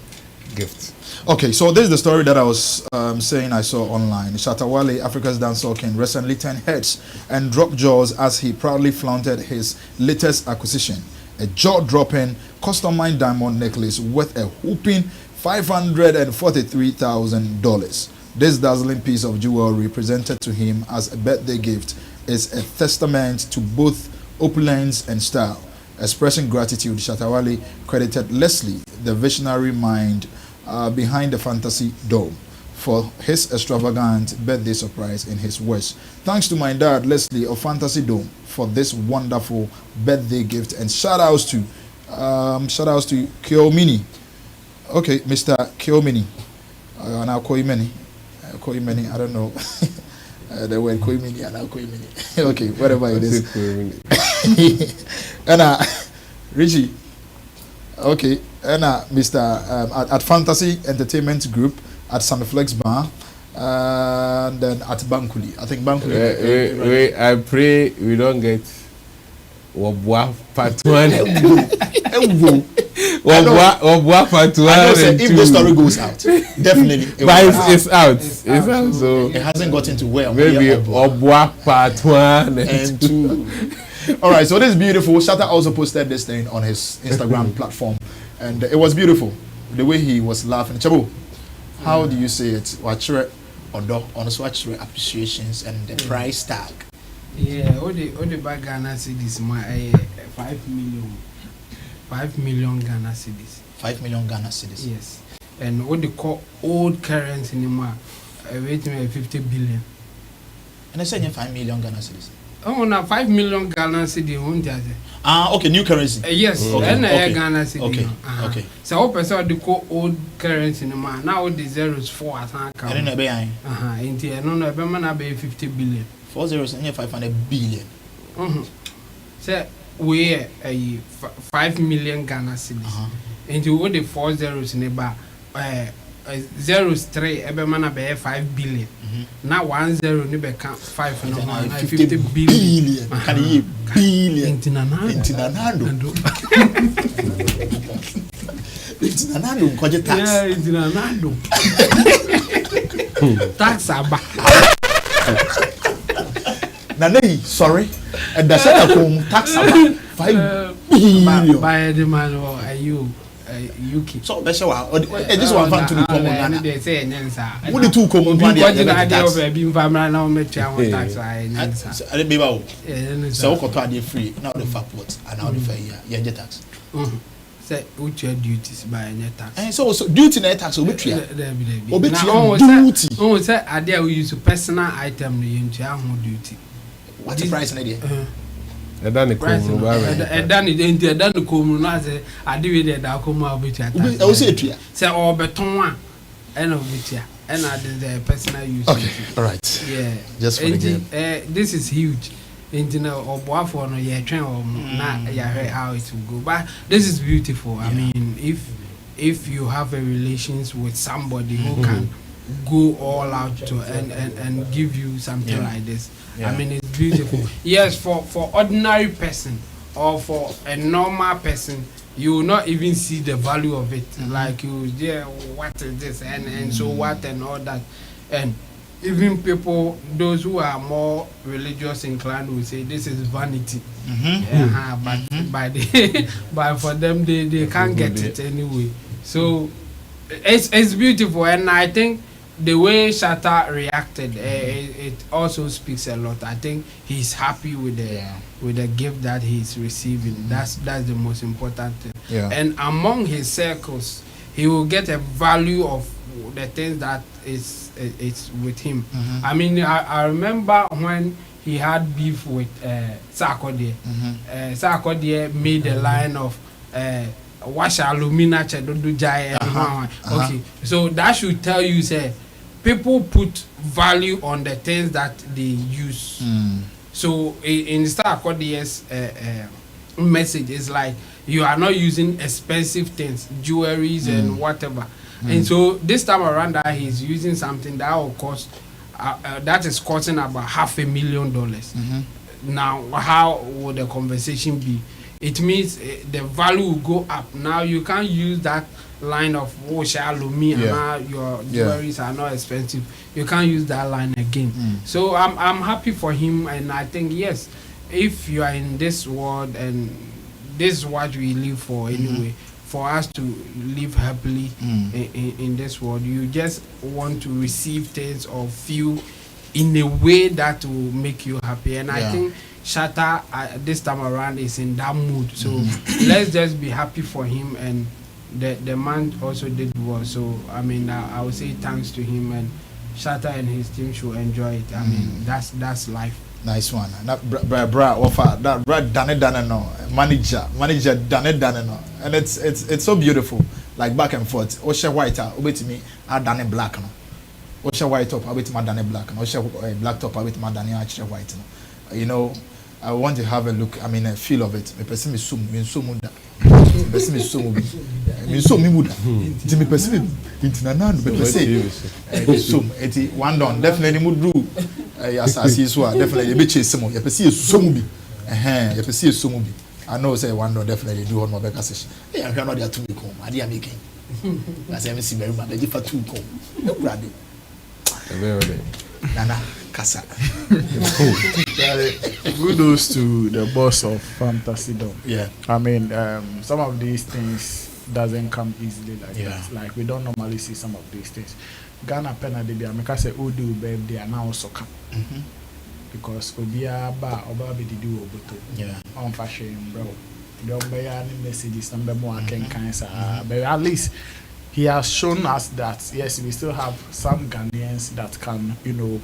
gift. Okay, so this is the story that I was saying I saw online. Shatta Wale, Africa's dancehall king, recently turned heads and dropped jaws as he proudly flaunted his latest acquisition, a jaw-dropping custom-made diamond necklace worth a whopping $543,000. This dazzling piece of jewelry presented to him as a birthday gift is a testament to both opulence and style. Expressing gratitude, Shatta Wale credited Leslie, the visionary mind behind the Fantasy Dome, for his extravagant birthday surprise in his words. Thanks to my dad, Leslie of Fantasy Dome, for this wonderful birthday gift, and shout outs to Kiomini. Okay, Mr. Kiomini. And I'll call you many. I don't know. The word Koimini and I'll Koimini. Okay, whatever it is. And Richie. Okay, and Mr. At Fantasy Entertainment Group at Sammy Flex Bar, and then at Bankuli. I think Bankuli. I pray we don't get Wabwa Part 1. Wabwa Part 1. I know, if the story goes out, definitely. But it's out. It's out. So it hasn't gotten to where. Maybe Wabwa Part 1 and 2. All right, so this is beautiful. Shatta also posted this thing on his Instagram platform, and it was beautiful. the way he was laughing. Chabo, how do you say it? Watch it, honest watch appreciations and the price tag. Yeah, all the bag Ghana cedis, my 5 million. 5 million Ghana cedis. 5 million Ghana cedis. Yes. And what they call old currency anymore, wait me 50 billion. And I said 5 million Ghana cedis. Oh, now 5 million Ghana cedis won't okay, new currency. Yes, and Ghana cedis. Okay, okay. So what person they call old currency anymore? Now the zeros 4 at hand. And then I Inti no be man be 50 billion. 4 zeros and 500 billion. So we 5 million Ghana cedis. Into what the 4 zeros in about zeros 3 every man be 5 billion. Now 1 zero ni be count 5 no 50 billion. Can you billion? Intinanado. Intinanado koje tax. Yeah, intinanado. Tax aba. Nanei, sorry. And the Shatta home tax aba 5 billion. By the man or are you UK. So that's why this one fan to be common. They say Nensa. What the two common one idea of being family now make tax I Nensa. I be so ko free now the fact and now the fair year tax. Say what your duties by any tax. And so duty net tax duty. Oh say idea we use personal item the into duty. What the price idea? Done the comb, done it, done the comb, not say I do it that come out with you. I will say it here. Say, oh, beton one, and of it here, and I did the personal use. Okay, all right. Yeah, just for the game. This is huge. Internet or for no year train or not, yeah, how it will go. But this is beautiful. I mean, if you have a relations with somebody who can go all out to and give you something like this. I mean, it's beautiful. Yes, for ordinary person or for a normal person, you will not even see the value of it. Like you, what is this and so what and all that. And even people, those who are more religious inclined, will say this is vanity. But for them, they can't get it anyway. So it's beautiful, and I think the way Shatta reacted, it also speaks a lot. I think he's happy with the gift that he's receiving. That's the most important thing. And among his circles, he will get a value of the things that it's with him. I mean, I remember when he had beef with Sarkodie. Sarkodie made a line of wash alumina chedodo jai. Okay, so that should tell you, say, people put value on the things that they use. So in Sarkodie's message is like, you are not using expensive things, jewelries and whatever. And so this time around that he's using something that will cost that is costing about $500,000. Now how would the conversation be? It means the value will go up. Now you can't use that line of alumina, your jewelries are not expensive. You can't use that line again. So I'm happy for him, and I think yes, if you are in this world, and this is what we live for anyway, for us to live happily in this world, you just want to receive things or feel in a way that will make you happy. And I think Shatta this time around is in that mood. So let's just be happy for him, and the man also did well. So I mean, I would say thanks to him, and Shatta and his team should enjoy it. I mean, that's life. Nice one. That done no manager done no, and it's so beautiful. Like back and forth. Osha white obey me, I done black no. Osha white top, I wait my done black no. Osha black top, I wait my done white no. You know, I want to have a look. I mean, a feel of it. Me person is so muda. Person is so muda. Me so muda. Me person international. Me person so. Eti one done definitely mudu. Yes, I see so. Definitely be chase some. You person is so mubi. You person is so mubi. I know say one done definitely do on my back session. Hey, I'm not there to make home. I didn't make him. I say me see very much. I give for two come. No brady. Very. Nana Kasa. Kudos to the boss of Fantasy Dome. Yeah. I mean, some of these things doesn't come easily like that. Like we don't normally see some of these things. Ghana penna de be America say do birthday and now also come. Because obia ba oba be di do oboto. Yeah. On fashion bro. Don't buy any messages number more can cancer. But at least he has shown us that yes, we still have some Ghanaians that can, you know,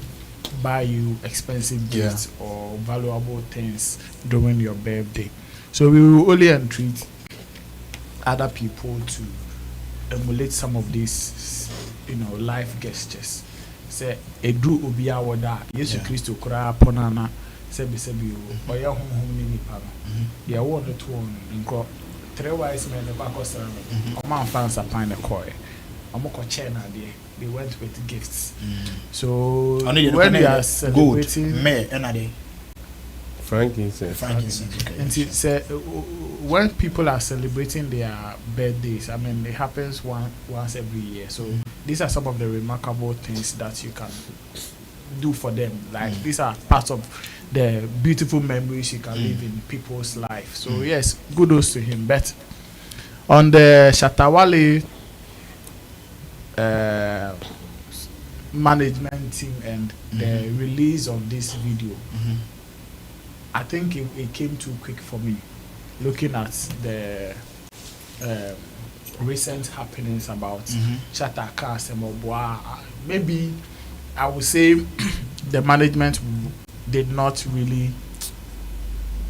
buy you expensive gifts or valuable things during your birthday. So we will only entreat other people to emulate some of these, you know, life gestures. Say Edu Obia Wada, Yesu Christo Kura Ponana, Sebi Oya Hum Nini Pano. They are one to one. 3 wise men the back of ceremony. Oman fans are pine a koi. Omoko Chena they went with gifts. So when we are celebrating May and frankincense. Okay. And say when people are celebrating their birthdays, I mean it happens once every year. So these are some of the remarkable things that you can do for them. Like these are parts of the beautiful memories you can live in people's life. So yes, kudos to him. But on the Shatta Wale management team and the release of this video, I think it came too quick for me. Looking at the recent happenings about Shatta cast and maybe I would say the management did not really,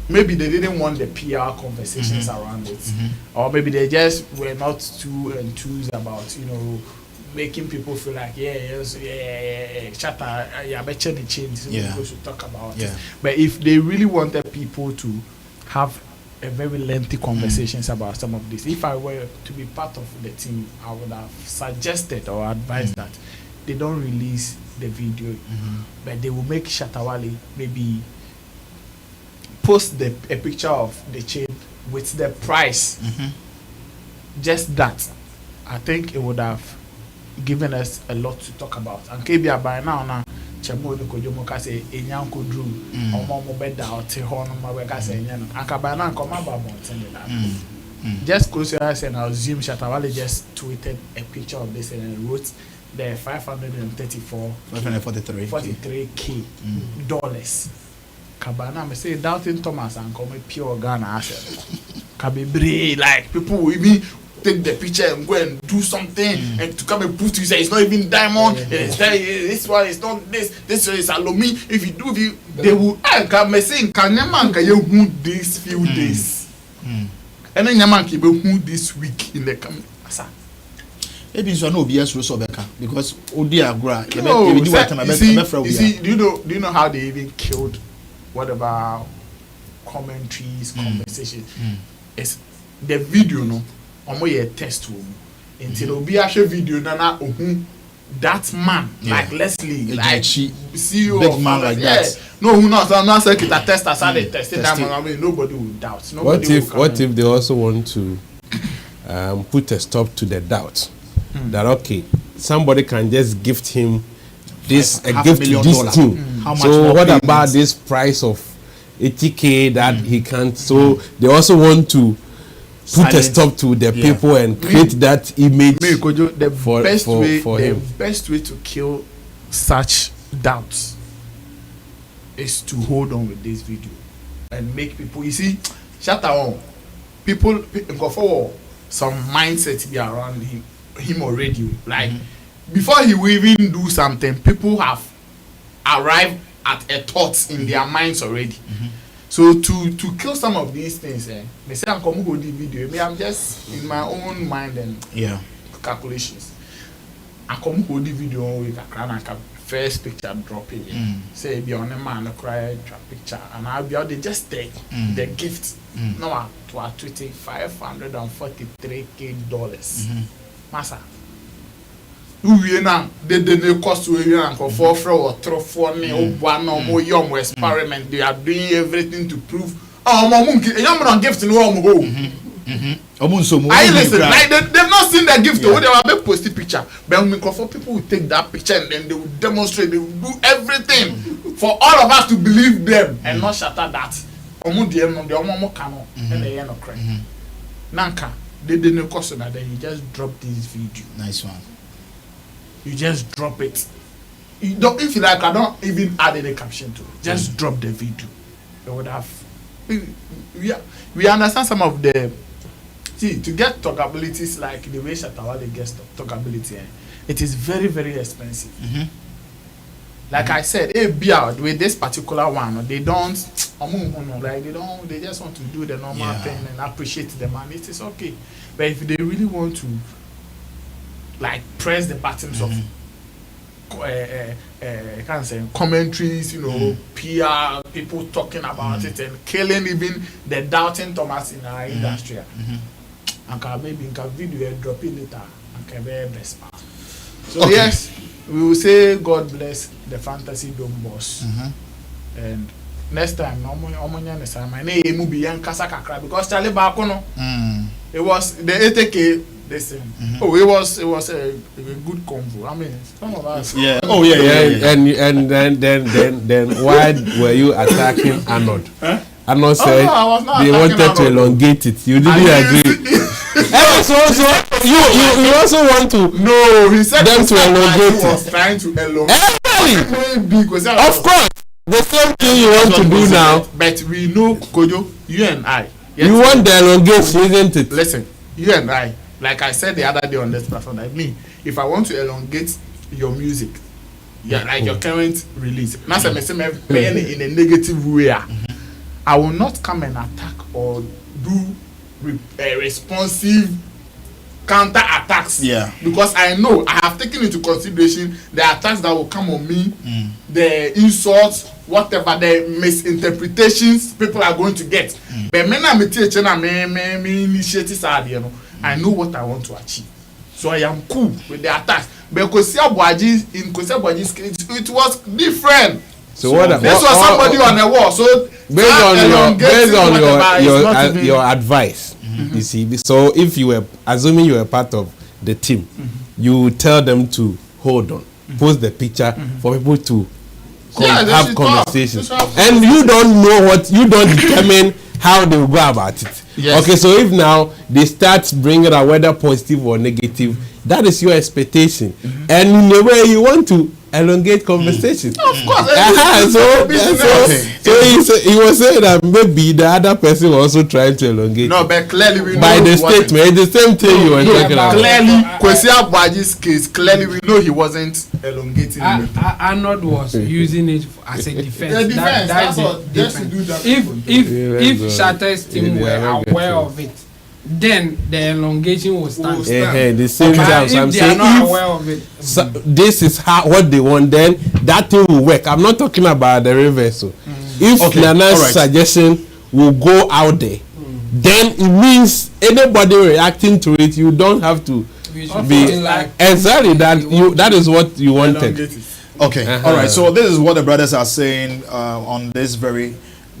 maybe they didn't want the PR conversations around it, or maybe they just were not too enthused about, you know, making people feel like Shatta, I bet you the change, so people should talk about it. But if they really wanted people to have a very lengthy conversations about some of this, if I were to be part of the team, I would have suggested or advised that they don't release the video, but they will make Shatta Wale maybe post a picture of the chain with the price. Just that, I think it would have given us a lot to talk about. And KBA by now Chemo no kojomo ka say enyan kodru omo beda ote ho no ma ka say enyan akaba na come about just close your eyes and assume Shatta Wale just tweeted a picture of this and wrote the 543K dollars. Kabana me say doubting Thomas and come pure Ghana asset. Kabebre, like people will even take the picture and go and do something and to come and prove to you say it's not even diamond, this one is not this one is alumi. If you do they will come say can man can you who these few days and then man can who this week in the coming. Maybe so no BS Rosobeka because Odiagra. Do you know how they even killed whatever commentaries, conversations? It's the video no omo ye test room until obi a share video na that man like Leslie like CEO big man like that. No who not say kita test as they tested that man. I mean nobody will doubt. What if they also want to put a stop to the doubt? That okay, somebody can just gift him this a gift to this team. So what about this price of 80K that he can't? So they also want to put a stop to the people and create that image for him. The best way to kill such doubts is to hold on with this video and make people, you see, Shatta on people go for some mindset be around him already. Like before he will even do something, people have arrived at a thought in their minds already. So to kill some of these things, me say I'm come go the video. Me I'm just in my own mind and calculations. I come go the video with a first picture dropping. Say be on a man cry drop picture and I'll be out there just take the gift. No, to our tweeting $543K dollars. Massa. We now they cost we and for or throw for me or one or more young experiment. They are doing everything to prove. Oh, my gift in home. I listen. Like they've not seen the gift. They will post the picture. But when people will take that picture and then they will demonstrate. They will do everything for all of us to believe them and not shatter that. And they are not crying. Nanka. they didn't cost that. Then you just drop this video. Nice one. You just drop it. You don't, if you like, I don't even add any caption to it. Just drop the video. They would have. We understand some of the. See, to get talkabilities like the way Shatta gets talkability, it is very, very expensive. Like I said, with this particular one, they don't, like they just want to do the normal thing and appreciate the man. It is okay, but if they really want to, like, press the buttons of, can't say commentaries, PR, people talking about it and killing even the doubting Thomas in our industry. And maybe in video drop it later and can be best part. So yes, we will say God bless the Fantasy Dome boss. And next time, my name will be young Kasaka because Charlie Bakono. It was the 80K. Listen. Oh, it was a good convo. I mean, some of us. Yeah. Oh yeah. And then why were you attacking Arnold? Arnold said they wanted to elongate it. You didn't agree. So you also want to he said them to elongate he was trying to elongate. Of course, the same thing you want to do now. But we know, Kojo, you and I. You want the elongation, isn't it? Listen, you and I, like I said the other day on this platform, like me, if I want to elongate your music, like your current release, in a negative way, I will not come and attack or do responsive counter attacks. Because I know I have taken into consideration the attacks that will come on me, the insults, whatever the misinterpretations people are going to get. But me initiatives are there, I know what I want to achieve. So I am cool with the attacks. But in Kosiabuaji's case, it was different. So what? This was somebody on the wall. So based on your advice, you see. So if you were assuming you were part of the team, you tell them to hold on, post the picture for people to have conversations, and you don't know you don't determine how they will go about it. Okay, so if now they start bringing out whether positive or negative, that is your expectation, and in a way you want to elongate conversation. Of course. So he was saying that maybe the other person was also trying to elongate. No, but clearly we know by the statement, the same thing you were talking about. Clearly, Kosiabuaji's case, clearly we know he wasn't elongating. Arnold was using it as a defense. That's all. Just to do that. If Shatta's team were aware of it, then the elongation will stand. The same time, so I'm saying if this is what they want, then that thing will work. I'm not talking about the reverse. If Nana's suggestion will go out there, then it means anybody reacting to it, you don't have to be like exactly that. That is what you wanted. Okay, all right. So this is what the brothers are saying on this very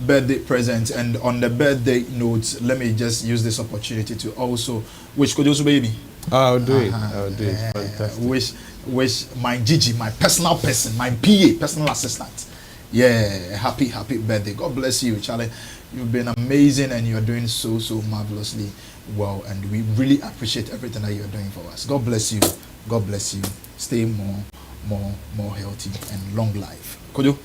birthday present, and on the birthday note, let me just use this opportunity to also wish Kojosu baby. I'll do it. Fantastic. Wish my Gigi, my personal person, my PA, personal assistant. Happy birthday. God bless you, Charlie. You've been amazing and you're doing so marvelously well, and we really appreciate everything that you're doing for us. God bless you. God bless you. Stay more healthy and long life. Kojo?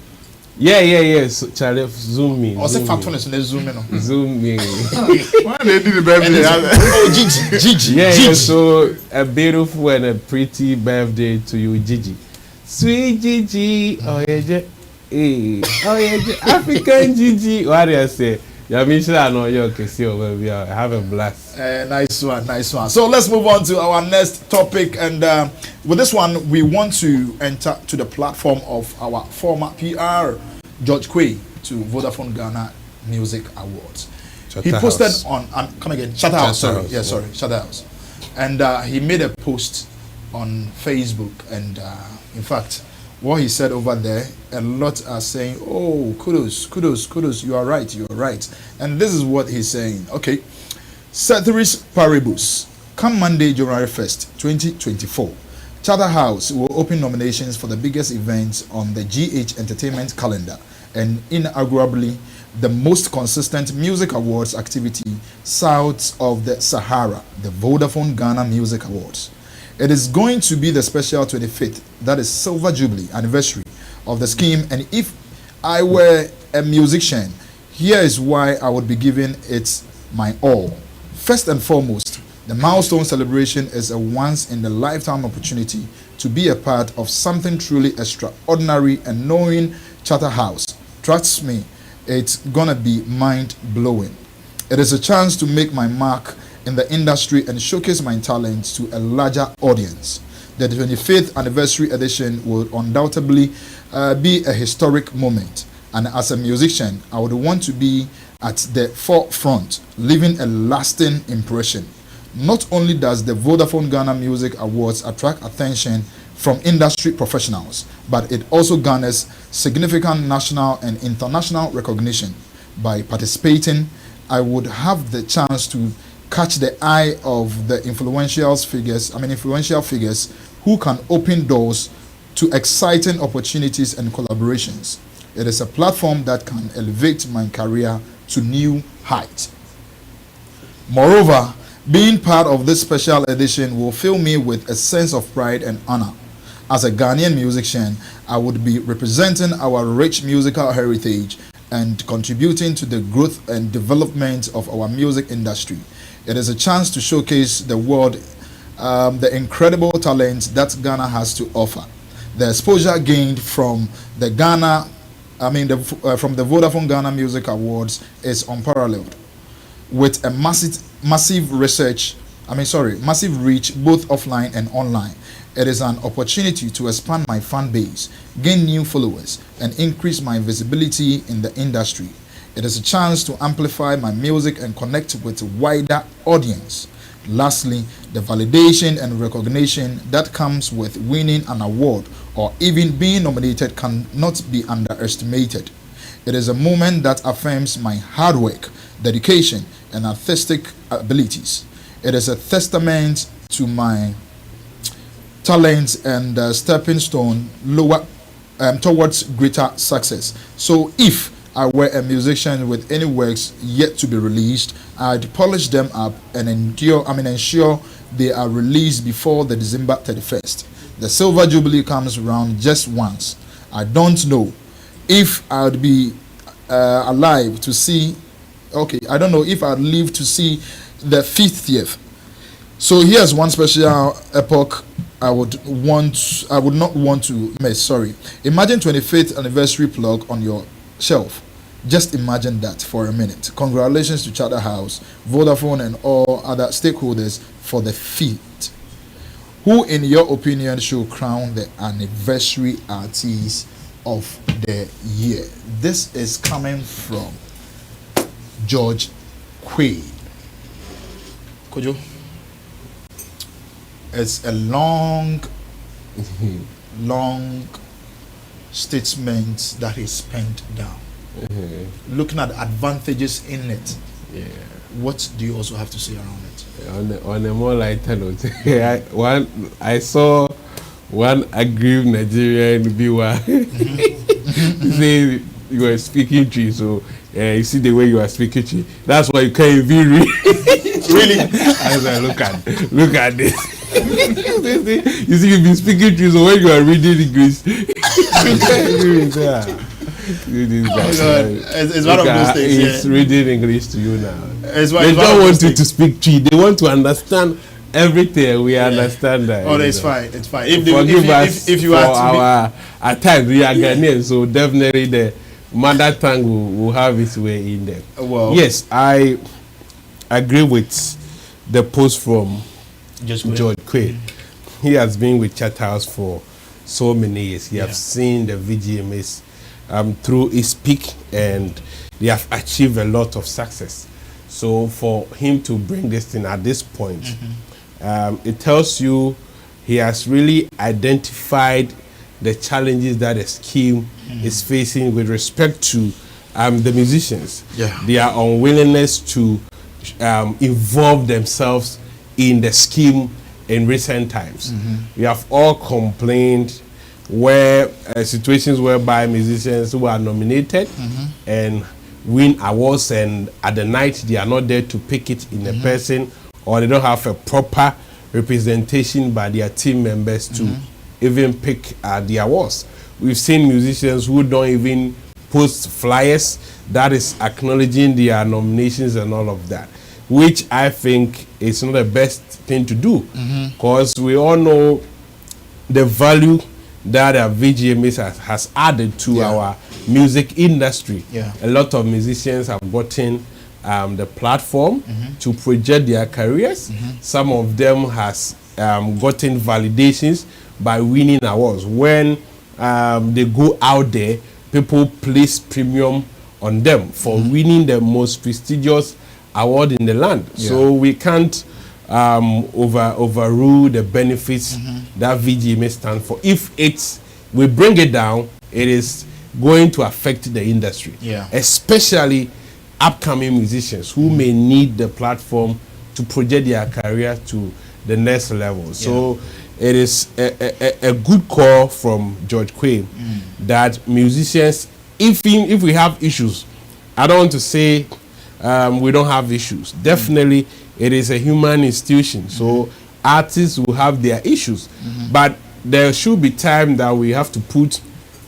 So Charlie, zoom me. Also, factfulness in the zoom in. Zoom me. Why they do the birthday? Gigi. So a beautiful and a pretty birthday to you, Gigi. Sweet Gigi. African Gigi. What do you say? I know you can see over here. Have a blast. Nice one. So let's move on to our next topic, and with this one, we want to enter to the platform of our former PR, George Quay, to Vodafone Ghana Music Awards. He posted on come again, Shatta House. Shatta House, and he made a post on Facebook, and in fact, what he said over there, a lot are saying, oh, kudos, you are right, and this is what he's saying. Okay, ceteris paribus, come Monday, January 1st, 2024, Shatta House will open nominations for the biggest events on the GH Entertainment calendar, and inarguably the most consistent music awards activity south of the Sahara, the Vodafone Ghana Music Awards. It is going to be the special 25th, that is Silver Jubilee anniversary of the scheme, and if I were a musician, here is why I would be giving it my all. First and foremost, the milestone celebration is a once-in-a-lifetime opportunity to be a part of something truly extraordinary, and knowing Charterhouse, trust me, it's gonna be mind-blowing. It is a chance to make my mark in the industry and showcase my talents to a larger audience. The 25th anniversary edition will undoubtedly be a historic moment, and as a musician, I would want to be at the forefront, leaving a lasting impression. Not only does the Vodafone Ghana Music Awards attract attention from industry professionals, but it also garners significant national and international recognition. By participating, I would have the chance to catch the eye of the influential figures who can open doors to exciting opportunities and collaborations. It is a platform that can elevate my career to new heights. Moreover, being part of this special edition will fill me with a sense of pride and honor. As a Ghanaian musician, I would be representing our rich musical heritage and contributing to the growth and development of our music industry. It is a chance to showcase the world the incredible talent that Ghana has to offer. The exposure gained from the from the Vodafone Ghana Music Awards is unparalleled. With a massive reach both offline and online. It is an opportunity to expand my fan base, gain new followers, and increase my visibility in the industry. It is a chance to amplify my music and connect with a wider audience. Lastly, the validation and recognition that comes with winning an award or even being nominated cannot be underestimated. It is a moment that affirms my hard work, dedication, and artistic abilities. It is a testament to my talents and stepping stone towards greater success. So if I were a musician with any works yet to be released, I'd polish them up and ensure they are released before the December 31st. The Silver Jubilee comes around just once. I don't know if I'd be alive to see. I don't know if I'd live to see the 50th. So here's one special epoch I would not want to miss. Sorry. Imagine 25th anniversary plug on your shelf. Just imagine that for a minute. Congratulations to Charterhouse, Vodafone, and all other stakeholders for the feat. Who, in your opinion, should crown the anniversary artist of the year? This is coming from George Quaid. Kojo. It's a long statement that is penned down. Looking at advantages in it. Yeah. What do you also have to say around it? On a more lighter note, I saw one aggrieved Nigerian viewer say you were speaking tree, so you see the way you are speaking tree. That's why you can't even read. Really? I was like, look at this. You see, you've been speaking tree, so when you are reading English, you can't even read. It's one of those things. It's reading English to you now. They don't want you to speak tree. They want to understand everything. We understand that. Oh, it's fine. It's fine. If you are at times we are Ghanaian, so definitely the mother tongue will have its way in there. Well, yes, I agree with the post from George Quaid. He has been with Charterhouse for so many years. He has seen the VGMAs through his peak, and they have achieved a lot of success. So for him to bring this thing at this point, it tells you he has really identified the challenges that the scheme is facing with respect to the musicians. Their unwillingness to involve themselves in the scheme in recent times. We have all complained where situations whereby musicians who are nominated and win awards and at the night they are not there to pick it in a person, or they don't have a proper representation by their team members to even pick the awards. We've seen musicians who don't even post flyers that is acknowledging their nominations and all of that, which I think is not the best thing to do, because we all know the value that VGMAs has added to our music industry. A lot of musicians have gotten the platform to project their careers. Some of them has gotten validations by winning awards. When they go out there, people place premium on them for winning the most prestigious award in the land. So we can't overrule the benefits that VGMA stand for. If we bring it down, it is going to affect the industry, especially upcoming musicians who may need the platform to project their career to the next level. So it is a good call from George Quay that musicians, if we have issues, I don't want to say we don't have issues. Definitely, it is a human institution. So artists will have their issues, but there should be time that we have to put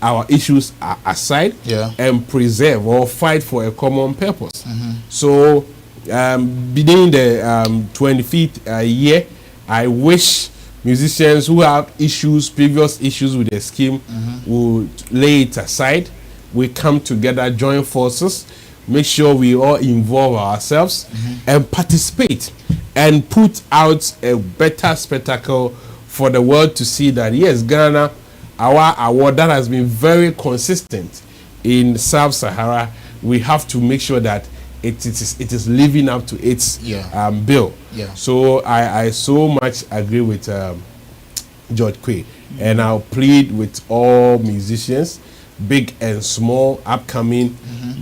our issues aside and preserve or fight for a common purpose. So beginning the 25th year, I wish musicians who have previous issues with the scheme, would lay it aside. We come together, join forces, make sure we all involve ourselves and participate and put out a better spectacle for the world to see that yes, Ghana, our award that has been very consistent in Sub-Sahara, we have to make sure that it is living up to its bill. So I so much agree with George Quay, and I'll plead with all musicians, big and small, upcoming,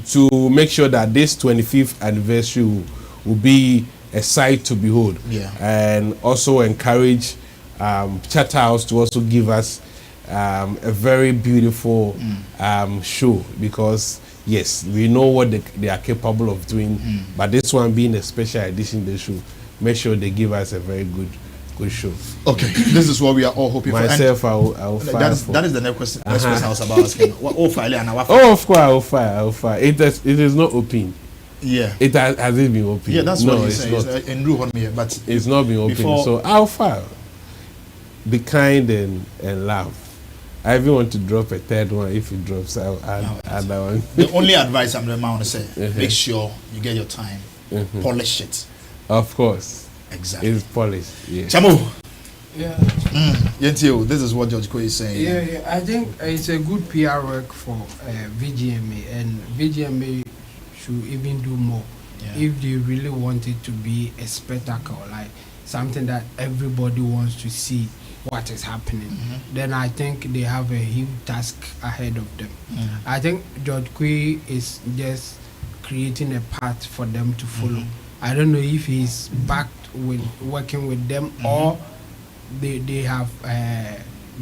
to make sure that this 25th anniversary will be a sight to behold, and also encourage Shatta House to also give us a very beautiful show, because yes, we know what they are capable of doing, but this one being a special edition, they should make sure they give us a very good show. Okay, this is what we are all hoping Myself, for. I will file for. That is the next question I was about asking. Oh, of course, I will file. It is not open. It has it been open? Yeah, that's what he's saying. But it's not been open, so I'll file. Be kind and laugh. I even want to drop a third one. If it drops, I'll add that one. The only advice I'm going to say, make sure you get your time, polish it. Of course. Exactly. It's polished. Chamu. This is what George Quay is saying. I think it's a good PR work for VGMA, and VGMA should even do more if they really want it to be a spectacle, like something that everybody wants to see what is happening. Then I think they have a huge task ahead of them. I think George Quay is just creating a path for them to follow. I don't know if he's backed with working with them or they have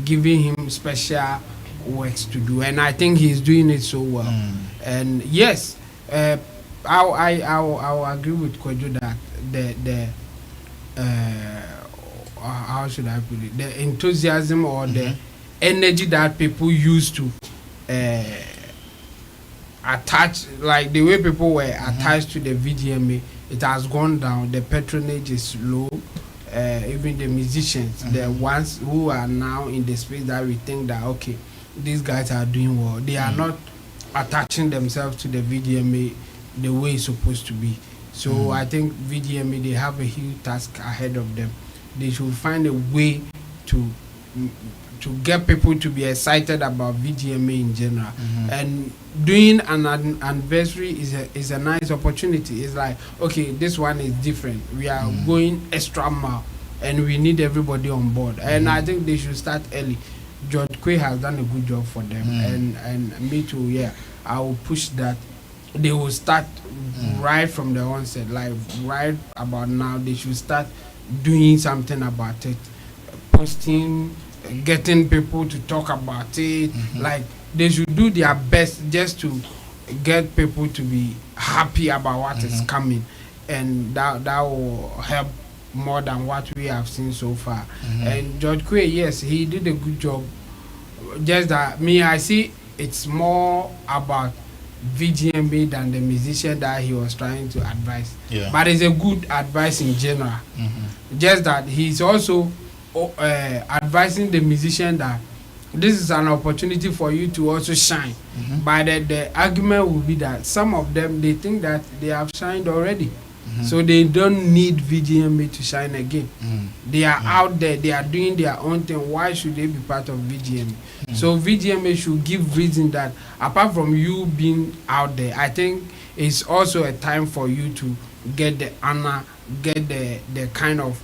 given him special works to do, and I think he's doing it so well. And yes, I'll agree with Kojo that the how should I put it, the enthusiasm or the energy that people used to attach, like the way people were attached to the VGMA, it has gone down. The patronage is low. Even the musicians, the ones who are now in the space that we think that okay, these guys are doing well, they are not attaching themselves to the VGMA the way it's supposed to be. So I think VGMA, they have a huge task ahead of them. They should find a way to get people to be excited about VGMA in general. And doing an anniversary is a nice opportunity. It's like, okay, this one is different. We are going extra mile, and we need everybody on board. And I think they should start early. George Quay has done a good job for them, and me too. Yeah, I will push that. They will start right from the onset, like right about now. They should start doing something about it, posting, getting people to talk about it. Like they should do their best just to get people to be happy about what is coming, and that will help more than what we have seen so far. And George Quay, yes, he did a good job. Just that me, I see it's more about VGMB than the musician that he was trying to advise. Yeah. But it's a good advice in general. Just that he's also advising the musician that this is an opportunity for you to also shine. But the argument will be that some of them, they think that they have shined already. So they don't need VGMA to shine again. They are out there, they are doing their own thing. Why should they be part of VGMA? So VGMA should give reason that apart from you being out there, I think it's also a time for you to get the honor, get the kind of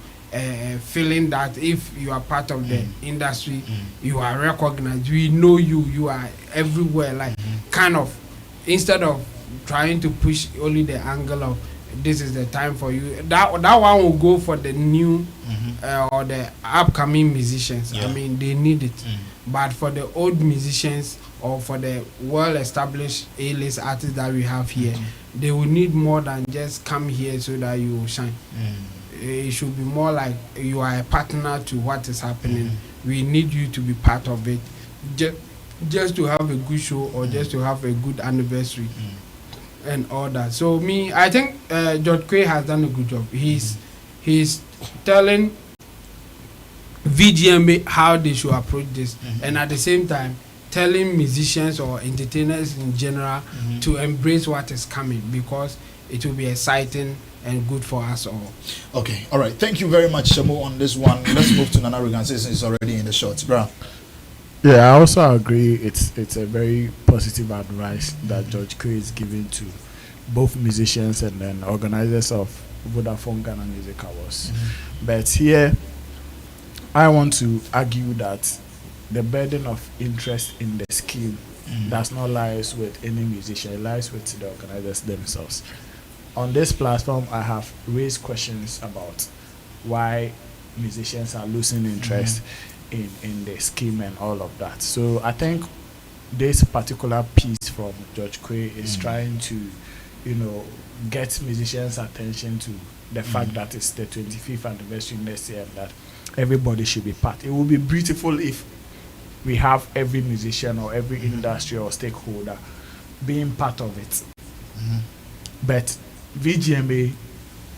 feeling that if you are part of the industry, you are recognized. We know you are everywhere. Like kind of, instead of trying to push only the angle of this is the time for you, that one will go for the new or the upcoming musicians. I mean, they need it. But for the old musicians or for the well-established A-list artists that we have here, they will need more than just come here so that you will shine. It should be more like you are a partner to what is happening. We need you to be part of it, just to have a good show or just to have a good anniversary and all that. So me, I think George Quay has done a good job. He's telling VGMA how they should approach this, and at the same time telling musicians or entertainers in general to embrace what is coming, because it will be exciting and good for us all. Okay, all right. Thank you very much, Shamu, on this one. Let's move to Nana Regan since it's already in the shorts. Bro. Yeah, I also agree. It's a very positive advice that George Quay is giving to both musicians and then organizers of Vodafone Ghana Music Awards. But here, I want to argue that the burden of interest in the scheme does not lie with any musician. It lies with the organizers themselves. On this platform, I have raised questions about why musicians are losing interest in the scheme and all of that. So I think this particular piece from George Quay is trying to, get musicians' attention to the fact that it's the 25th anniversary next year and that everybody should be part. It would be beautiful if we have every musician or every industry or stakeholder being part of it. But VGMA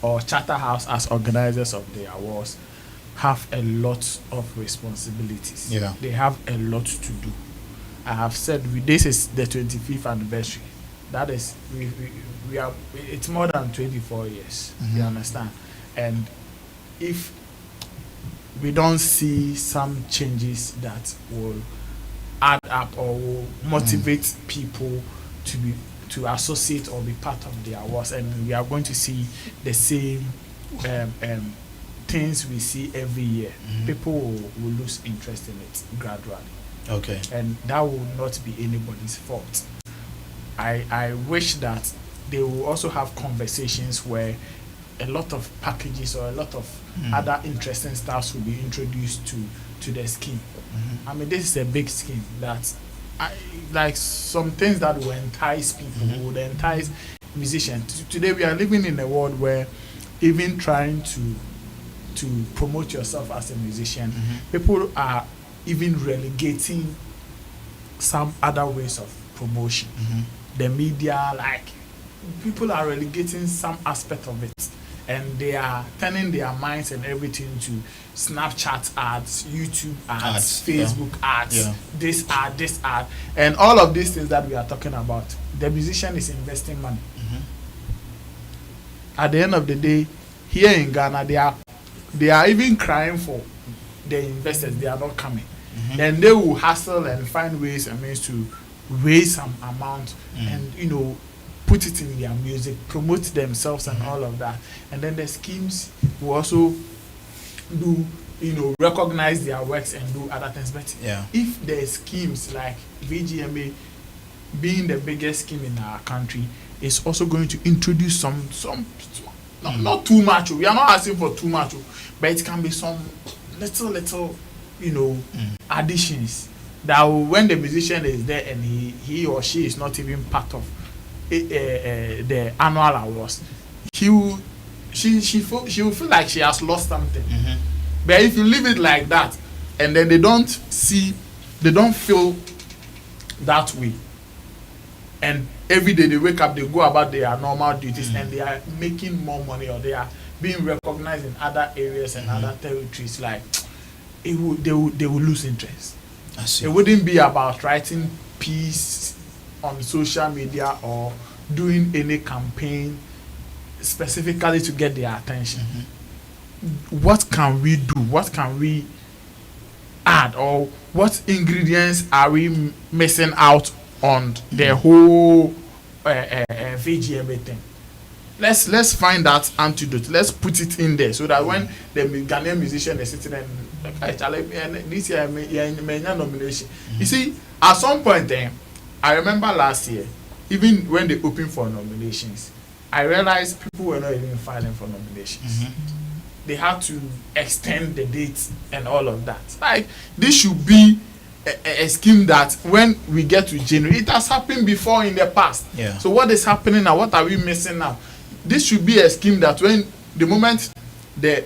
or Shatta House as organizers of the awards have a lot of responsibilities. Yeah. They have a lot to do. I have said this is the 25th anniversary. That is, we are, it's more than 24 years. You understand? And if we don't see some changes that will add up or will motivate people to associate or be part of the awards, and we are going to see the same things we see every year, people will lose interest in it gradually. Okay. And that will not be anybody's fault. I wish that they will also have conversations where a lot of packages or a lot of other interesting stuff will be introduced to the scheme. I mean, this is a big scheme that like some things that will entice people, would entice musicians. Today we are living in a world where even trying to promote yourself as a musician, people are even relegating some other ways of promotion. The media, like, people are relegating some aspect of it, and they are turning their minds and everything to Snapchat ads, YouTube ads, Facebook ads, this ad, and all of these things that we are talking about. The musician is investing money. At the end of the day, here in Ghana, they are even crying for the investors. They are not coming. Then they will hustle and find ways and means to raise some amount and put it in their music, promote themselves and all of that. And then the schemes will also do, recognize their works and do other things. But if the schemes like VGMA being the biggest scheme in our country is also going to introduce some not too much. We are not asking for too much, but it can be some little additions that when the musician is there and he or she is not even part of the annual awards, she will feel like she has lost something. But if you leave it like that, and then they don't feel that way, and every day they wake up, they go about their normal duties, and they are making more money, or they are being recognized in other areas and other territories, like they will lose interest. I see. It wouldn't be about writing peace on social media or doing any campaign specifically to get their attention. What can we do? What can we add? Or what ingredients are we missing out on the whole VGMA thing? Let's find that antidote. Let's put it in there so that when the Ghanaian musician is sitting and this year may nomination. You see, at some point I remember last year, even when they opened for nominations, I realized people were not even filing for nominations. They had to extend the dates and all of that. Like, this should be a scheme that when we get to January, it has happened before in the past. Yeah. So what is happening now? What are we missing now? This should be a scheme that when the moment the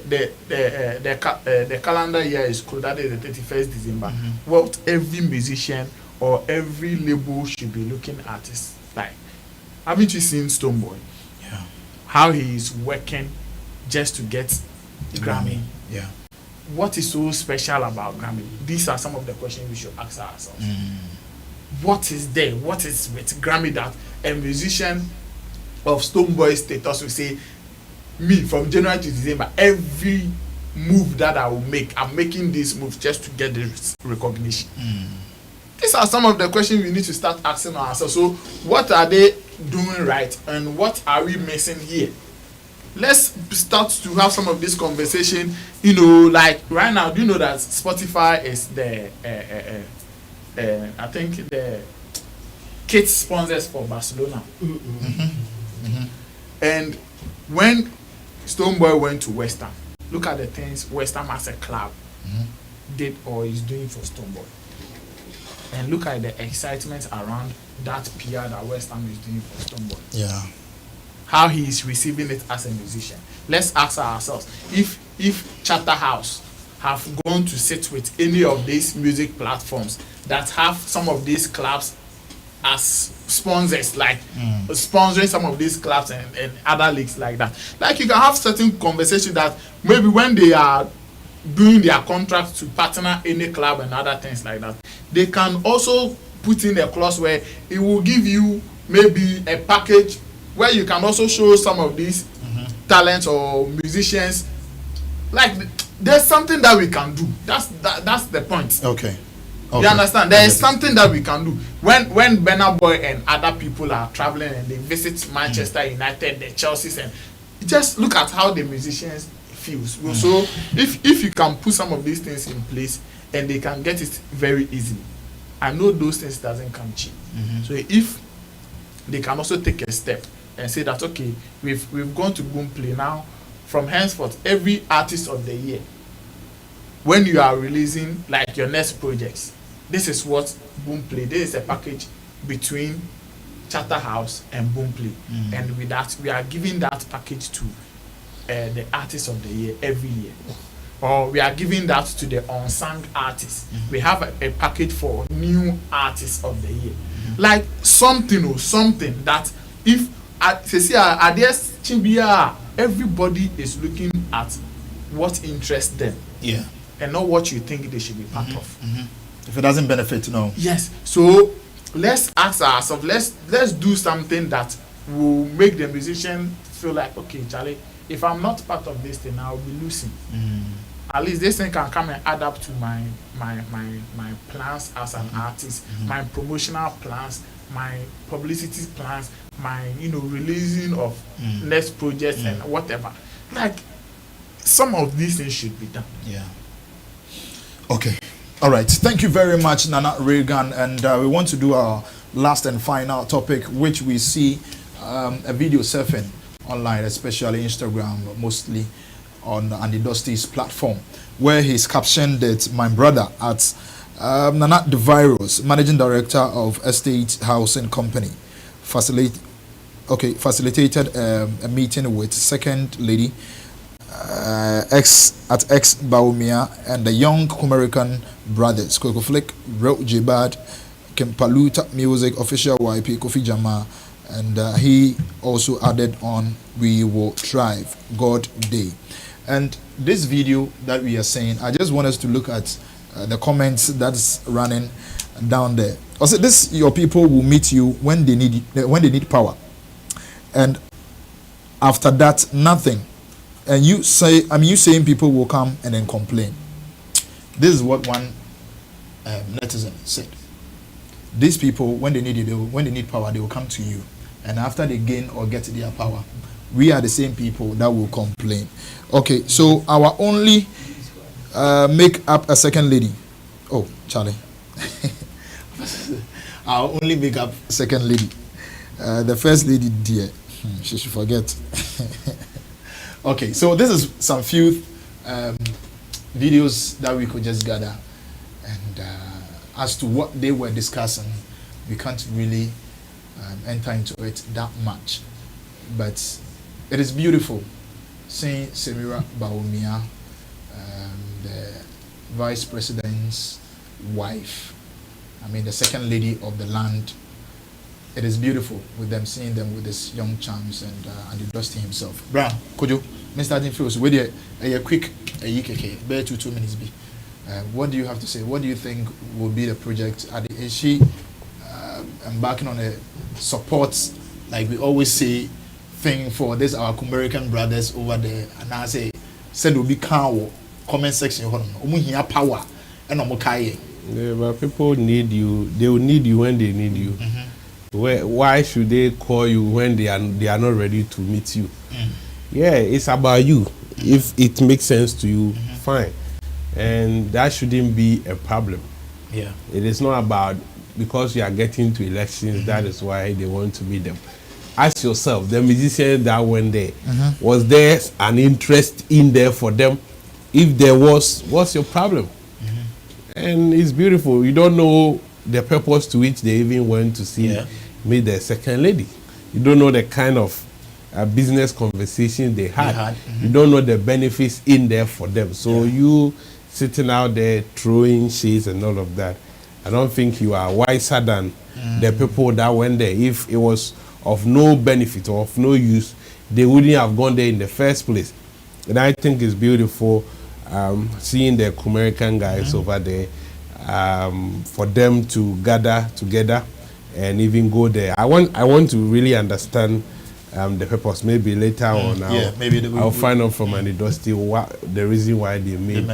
calendar year is closed, that is the 31st December, what every musician or every label should be looking at is like, haven't you seen Stonebwoy? Yeah. How he is working just to get Grammy. Yeah. What is so special about Grammy? These are some of the questions we should ask ourselves. What is there? What is with Grammy that a musician of Stonebwoy status will say, me from January to December, every move that I will make, I'm making this move just to get the recognition. These are some of the questions we need to start asking ourselves. So what are they doing right and what are we missing here? Let's start to have some of this conversation. You know, like right now, do you know that Spotify is the I think the kit sponsors for Barcelona. And when Stonebwoy went to West Ham, look at the things West Ham as a club did or is doing for Stonebwoy. And look at the excitement around that PR that West Ham is doing for Stonebwoy. Yeah. How he is receiving it as a musician. Let's ask ourselves, if Shatta House have gone to sit with any of these music platforms that have some of these clubs as sponsors, like sponsoring some of these clubs and other leagues like that. Like, you can have certain conversation that maybe when they are doing their contract to partner any club and other things like that, they can also put in a clause where it will give you maybe a package where you can also show some of these talents or musicians. Like, there's something that we can do. That's the point. Okay. You understand? There is something that we can do. When Burna Boy and other people are traveling and they visit Manchester United, the Chelsea's, and just look at how the musicians feel. So if you can put some of these things in place and they can get it very easily, I know those things doesn't come cheap. So if they can also take a step and say that, okay, we've gone to Boomplay now, from henceforth, every artist of the year, when you are releasing like your next projects, this is what Boomplay, this is a package between Shatta House and Boomplay. And with that, we are giving that package to the artist of the year every year. Or we are giving that to the unsung artists. We have a package for new artists of the year. Like something that if everybody is looking at what interests them. Yeah. And not what you think they should be part of. If it doesn't benefit, no. Yes. So let's ask ourselves, let's do something that will make the musician feel like, okay, Charlie, if I'm not part of this thing, I'll be losing. At least this thing can come and add up to my plans as an artist, my promotional plans, my publicity plans, my releasing of next projects and whatever. Like, some of these things should be done. Yeah. Okay. All right. Thank you very much, Nana Reagan. And we want to do our last and final topic, which we see a video surfing online, especially Instagram, mostly on Andy Dusty's platform, where he's captioned it, my brother, at Nana De Virus, Managing Director of Estate Housing Company, facilitated a meeting with Second Lady ex Bawumia and the young American brothers Coco Flick, Ro Jibad, Kempaluta Music, Official YP, Kofi Jama, and he also added on, "We will thrive, God Day." And this video that we are saying, I just want us to look at the comments that's running down there. Also, this your people will meet you when they need power, and after that nothing. And you saying people will come and then complain. This is what one netizen said. These people, when they need you, when they need power, they will come to you, and after they gain or get their power, we are the same people that will complain. Okay, so our only make up a second lady. Oh, Charlie. Our only make up second lady. The first lady, dear, she should forget. Okay, so this is some few videos that we could just gather, and as to what they were discussing, we can't really enter into it that much, but it is beautiful seeing Samira Bawumia, the vice president's wife, the second lady of the land. It is beautiful with them, seeing them with this young charms and the Dusty himself. Brown, could you, Mr. Adinfios, with a quick, bare 2 minutes be. What do you have to say? What do you think will be the project? Is she embarking on a support, like we always say, thing for this our American brothers over there? And I say, said will be cow comment section, power and yeah, but people need you. They will need you when they need you. Why should they call you when they are not ready to meet you? Yeah, it's about you. If it makes sense to you, fine, and that shouldn't be a problem. Yeah, it is not about because you are getting to elections. That is why they want to meet them. Ask yourself, the musicians that went there, was there an interest in there for them? If there was, what's your problem? And it's beautiful. You don't know the purpose to which they even went to see meet the second lady. You don't know the kind of business conversations they had. You don't know the benefits in there for them. So you sitting out there throwing shades and all of that, I don't think you are wiser than the people that went there. If it was of no benefit or of no use, they wouldn't have gone there in the first place. And I think it's beautiful seeing the American guys over there, for them to gather together and even go there. I want to really understand the purpose. Maybe later on I'll find out from Andy Dusty the reason why they made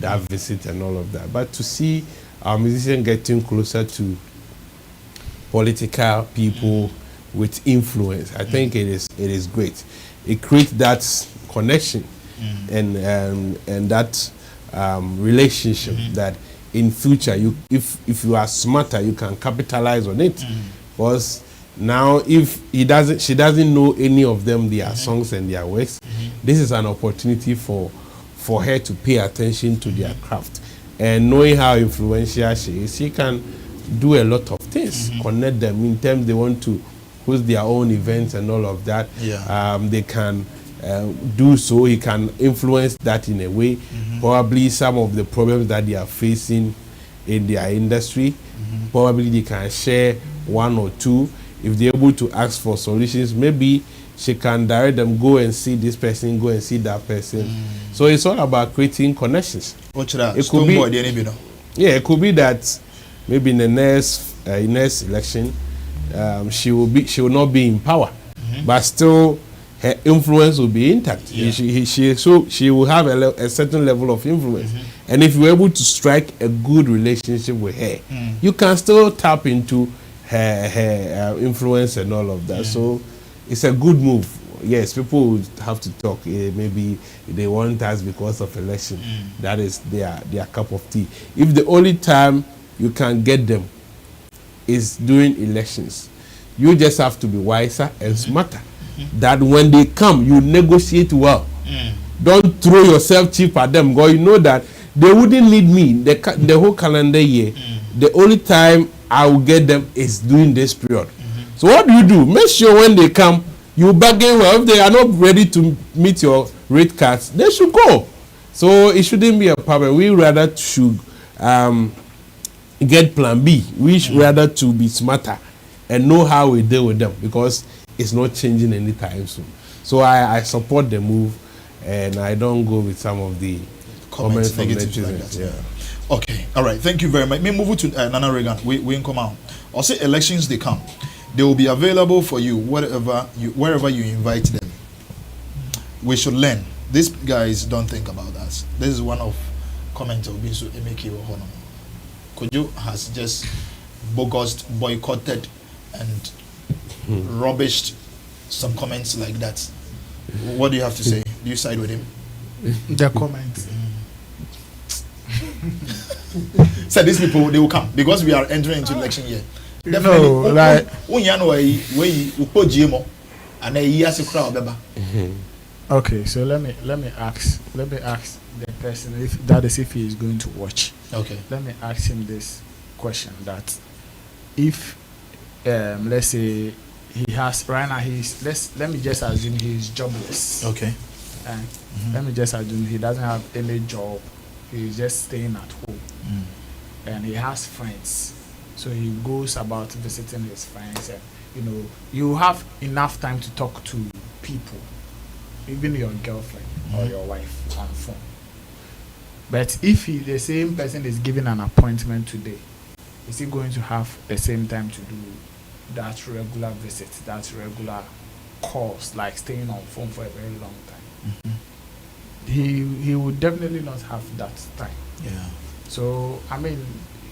that visit and all of that. But to see our musicians getting closer to political people with influence, I think it is great. It creates that connection and that relationship that in future if you are smarter, you can capitalize on it. Because now if she doesn't know any of them, their songs and their works, this is an opportunity for her to pay attention to their craft. And knowing how influential she is, she can do a lot of things, connect them in terms they want to host their own events and all of that. They can do so. He can influence that in a way. Probably some of the problems that they are facing in their industry, probably they can share one or two. If they're able to ask for solutions, maybe she can direct them, go and see this person, go and see that person. So it's all about creating connections. It could be, it could be that maybe in the next election, she will not be in power, but still her influence will be intact. She will have a certain level of influence. And if you're able to strike a good relationship with her, you can still tap into her influence and all of that. So it's a good move. Yes, people would have to talk. Maybe they want us because of election. That is their cup of tea. If the only time you can get them is during elections, you just have to be wiser and smarter. That when they come, you negotiate well. Don't throw yourself cheap at them, because you know that they wouldn't need me the whole calendar year. The only time I will get them is during this period. So what do? Make sure when they come, you bargain well. If they are not ready to meet your rate cards, they should go. So it shouldn't be a problem. We rather should get plan B. We should rather to be smarter and know how we deal with them, because it's not changing anytime soon. So I support the move, and I don't go with some of the comments from netizens. Yeah. Okay. All right. Thank you very much. Me move to Nana Reagan. We come out. I'll say elections they come. They will be available for you wherever you invite them. We should learn. These guys don't think about us. This is one of comments of Bisu Emeki Ohono. Kojo has just boycotted and rubbished some comments like that. What do you have to say? Do you side with him? The comments. So these people, they will come because we are entering into election year. No, like okay, so let me ask the person if he is going to watch. Okay. Let me ask him this question: that if let's say he has right now let me just assume he's jobless. Okay. And let me just assume he doesn't have any job. He's just staying at home. And he has friends. So he goes about visiting his friends, and you have enough time to talk to people, even your girlfriend or your wife on phone. But if the same person is given an appointment today, is he going to have the same time to do that regular visit, that regular calls, like staying on phone for a very long time? He would definitely not have that time. Yeah. So I mean,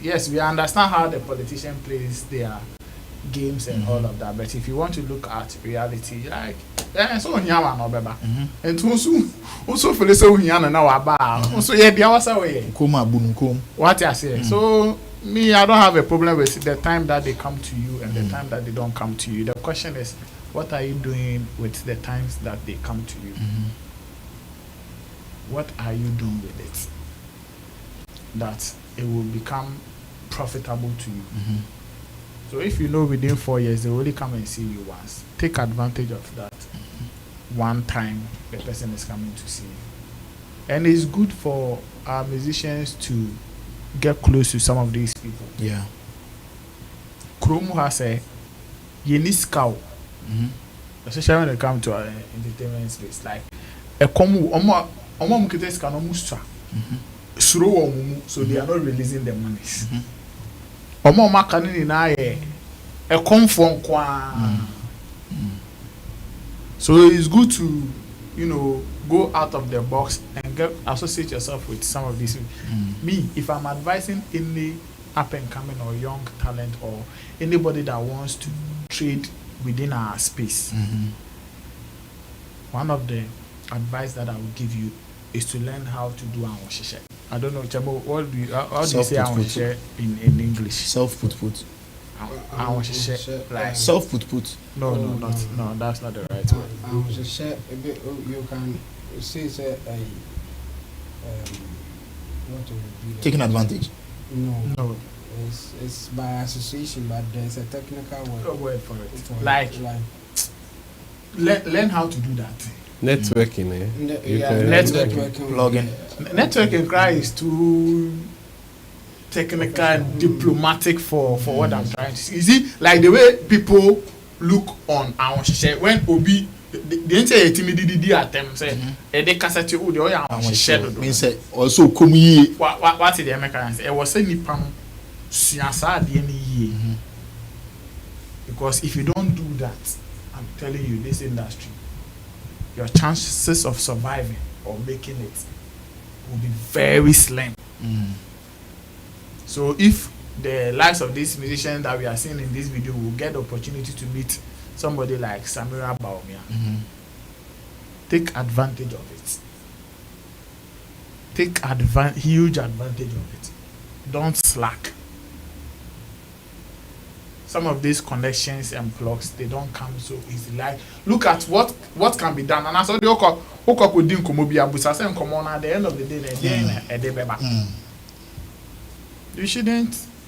yes, we understand how the politician plays their games and all of that, but if you want to look at reality, like so nyama no beba and also feel so nyana na wa ba so yeah dia wasa we what I say. So me, I don't have a problem with the time that they come to you and the time that they don't come to you. The question is, what are you doing with the times that they come to you? What are you doing with it that it will become profitable to you? So if you know within 4 years they will only come and see you once, take advantage of that one time the person is coming to see you. And it's good for our musicians to get close to some of these people. Yeah. Kromu has a Yeniscow, especially when it comes to entertainment space. Like a Komu Omom Kites Kanomustra. So they are not releasing the monies. Omoma Kanini na a confirm kwa. So it's good to, go out of the box and associate yourself with some of these. Me, if I'm advising any up and coming or young talent or anybody that wants to trade within our space, one of the advice that I will give you is to learn how to do awonshishe. I don't know, Chabo, how do you say awonshishe in English? Self-put. Awonshishe, like self-put. No, that's not the right word. Awonshishe, you can say what would be taking advantage. No. It's by association, but there's a technical word for it. Like learn how to do that. Networking, Networking. Blogging. Networking cry is too technical and diplomatic for what I'm trying to say. You see, like the way people look on our share when Obi the entire timidity at them say they cassette you the oil share means also come ye what is the Americans? It was a nipam siasa the year. Because if you don't do that, I'm telling you, this industry, your chances of surviving or making it will be very slim. So if the likes of these musicians that we are seeing in this video will get the opportunity to meet somebody like Samira Bawumia, take advantage of it. Take huge advantage of it. Don't slack. Some of these connections and plugs, they don't come so easy. Like, look at what can be done. And I saw the Oko could do Komobia, but I said, come on, at the end of the day,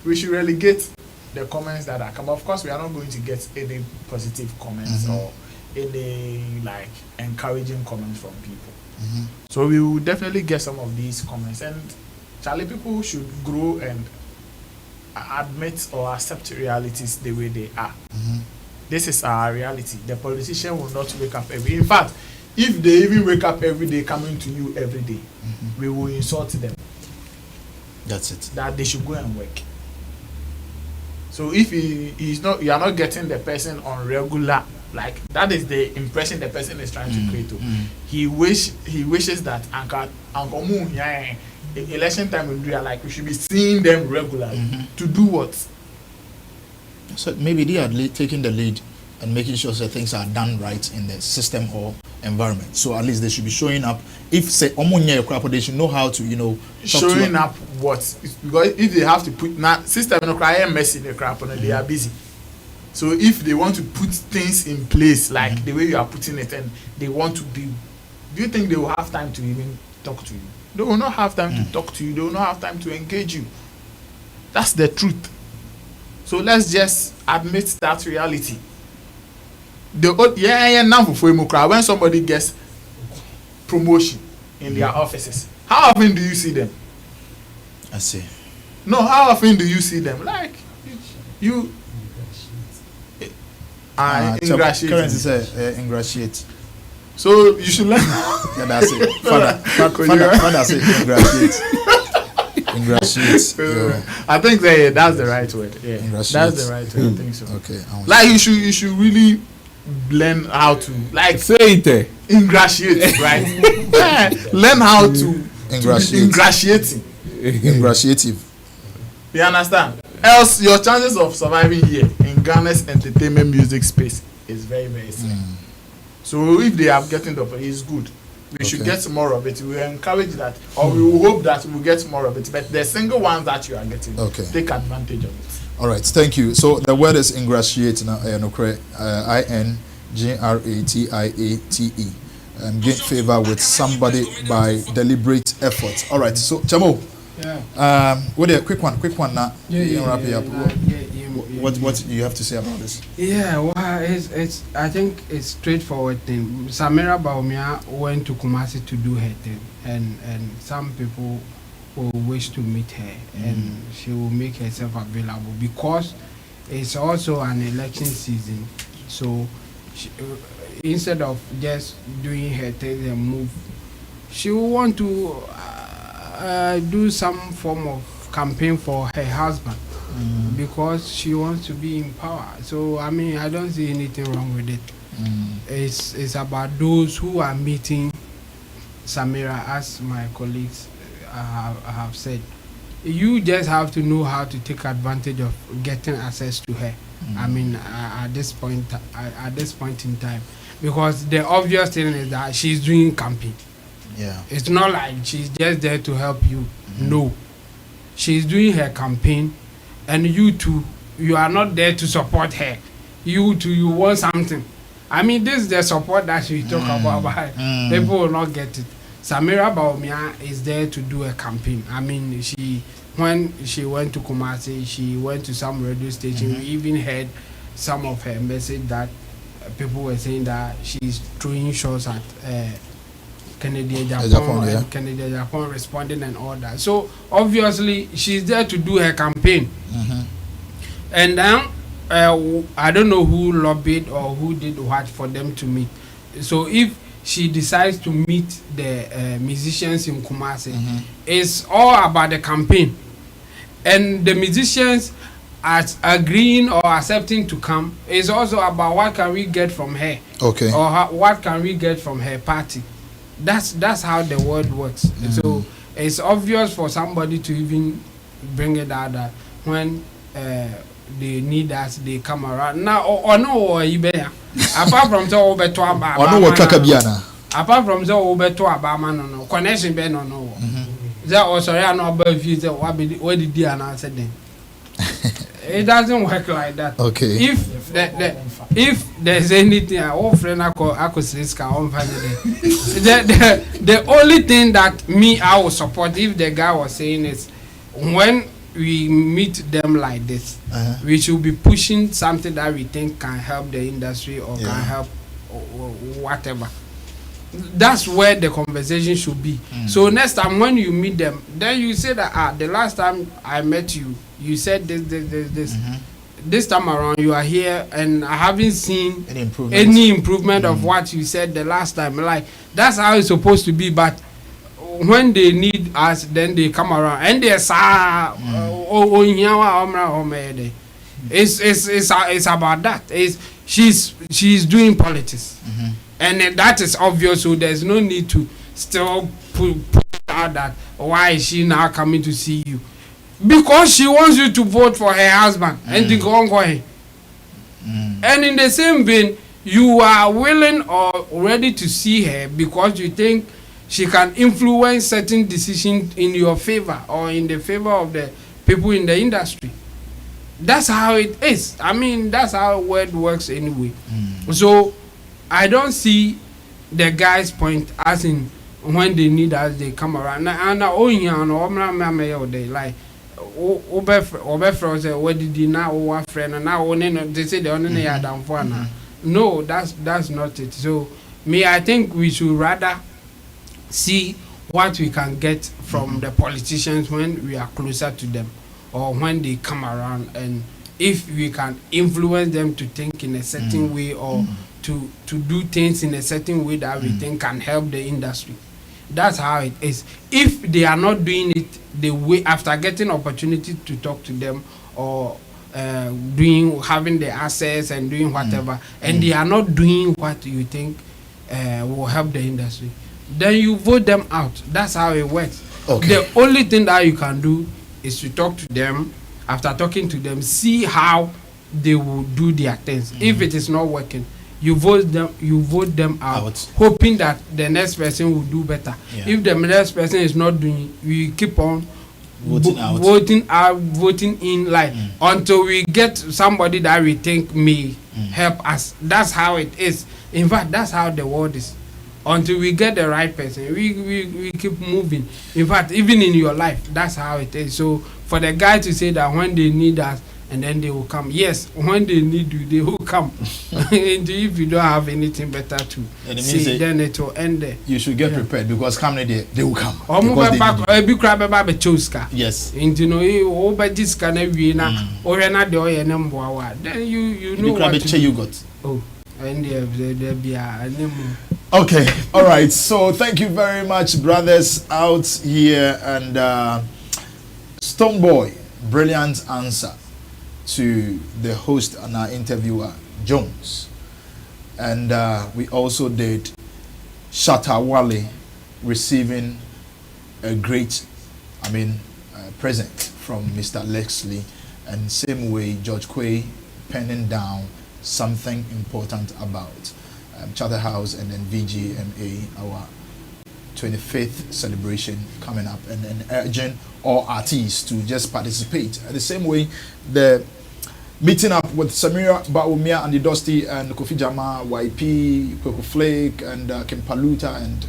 we should relegate the comments that are come. Of course, we are not going to get any positive comments or any like encouraging comments from people. So we will definitely get some of these comments, and Charlie, people should grow and admit or accept realities the way they are. This is our reality. The politician will not wake up every. In fact, if they even wake up every day coming to you every day, we will insult them. That's it. That they should go and work. So if you are not getting the person on regular, like that is the impression the person is trying to create. He wishes that Uncle Moon, election time in real, like we should be seeing them regularly. To do what? So maybe they are taking the lead and making sure that things are done right in the system or environment. So at least they should be showing up. If say Omonia, they should know how to, showing up what? Because if they have to put now system no cry messy in the crap they are busy. So if they want to put things in place like the way you are putting it, and they want to be, do you think they will have time to even talk to you? They will not have time to talk to you. They will not have time to engage you. That's the truth. So let's just admit that reality. When somebody gets promotion in their offices, how often do you see them? I see. No, how often do you see them? Like you ingratiate. Currency say ingratiate. So you should learn. Yeah, that's it. Father say ingratiate. Ingratiate. Yeah. I think that's the right word. Yeah, that's the right word. I think so. Okay. Like you should really learn how to say it. Ingratiate, right? Yeah. Learn how to ingratiating. Ingratiative. You understand? Else your chances of surviving here in Ghana's entertainment music space is very, very slim. So if they are getting the offer, it's good. We should get more of it. We will encourage that, or we will hope that we will get more of it. But the single ones that you are getting, take advantage of it. All right, thank you. So the word is ingratiate now. INGRATIATE. Gain favor with somebody by deliberate effort. All right. So Chamo. Yeah. What a quick one now. What do you have to say about this? Yeah, well, it's I think it's straightforward thing. Samira Bawumia went to Kumasi to do her thing, and some people will wish to meet her, and she will make herself available because it's also an election season. So she, instead of just doing her thing and move, she will want to do some form of campaign for her husband. Because she wants to be in power. So I mean, I don't see anything wrong with it. It's about those who are meeting Samira, as my colleagues have said. You just have to know how to take advantage of getting access to her. I mean, at this point in time, because the obvious thing is that she's doing campaign. Yeah, it's not like she's just there to help you. No, she's doing her campaign. And you too, you are not there to support her. You too, you want something. I mean, this is the support that we talk about, but people will not get it. Samira Bawumia is there to do a campaign. I mean, when she went to Kumasi, she went to some radio station. We even heard some of her message that people were saying that she's throwing shots at Canadian Japan, and Canadian Japan responding and all that. So obviously she's there to do her campaign. And then I don't know who lobbied or who did what for them to meet. So if she decides to meet the musicians in Kumasi, it's all about the campaign. And the musicians are agreeing or accepting to come. It's also about what can we get from her. Okay. Or what can we get from her party. That's how the world works. So it's obvious for somebody to even bring it out that when they need us, they come around. Now, or no, apart from so over to apart from so over to Abama, no connection, be no. That also I know about if you what did you answer then? It doesn't work like that. Okay. If there's anything, our friend I could say the only thing that I will support if the guy was saying is when we meet them like this, we should be pushing something that we think can help the industry or can help or whatever. That's where the conversation should be. So next time when you meet them, then you say that the last time I met you, you said this. This time around you are here and I haven't seen any improvement of what you said the last time. Like that's how it's supposed to be. But when they need us, then they come around and they say, it's about that. She's doing politics, and that is obvious. So there's no need to still put out that why is she now coming to see you, because she wants you to vote for her husband and to go on. And in the same vein, you are willing or ready to see her because you think she can influence certain decisions in your favor or in the favor of the people in the industry. That's how it is. I mean, that's how word works anyway. So I don't see the guy's point as in when they need us, they come around. And like, what did you now friend and now they say the only down for now. No, that's not it. So me, I think we should rather see what we can get from the politicians when we are closer to them or when they come around, and if we can influence them to think in a certain way or to do things in a certain way that we think can help the industry. That's how it is. If they are not doing it the way, after getting opportunity to talk to them or having the access and doing whatever, and they are not doing what you think will help the industry, then you vote them out. That's how it works. Okay. The only thing that you can do is to talk to them. After talking to them, see how they will do their things. If it is not working, you vote them out. Hoping that the next person will do better. If the next person is not doing it, we keep on voting in, like until we get somebody that we think may help us. That's how it is. In fact, that's how the world is. Until we get the right person, we keep moving. In fact, even in your life, that's how it is. So for the guy to say that when they need us and then they will come, yes, when they need you, they will come. And if you don't have anything better to say, then it will end there. You should get prepared, because come they will come. Yes. And you know, this kind of or then you know what you got. Oh. Okay, all right. So thank you very much, brothers out here, and Stonebwoy, brilliant answer to the host and our interviewer Jones, and we also did Shatta Wale receiving a great, present from Mr. Lexley, and same way George Quay penning down something important about Charterhouse and then VGMA, our 25th celebration coming up, and then urging all artists to just participate. And the same way, the meeting up with Samira, Bawumia, and the Dusty, and Kofi Jama, YP, Coco Flake, and Kim Paluta, and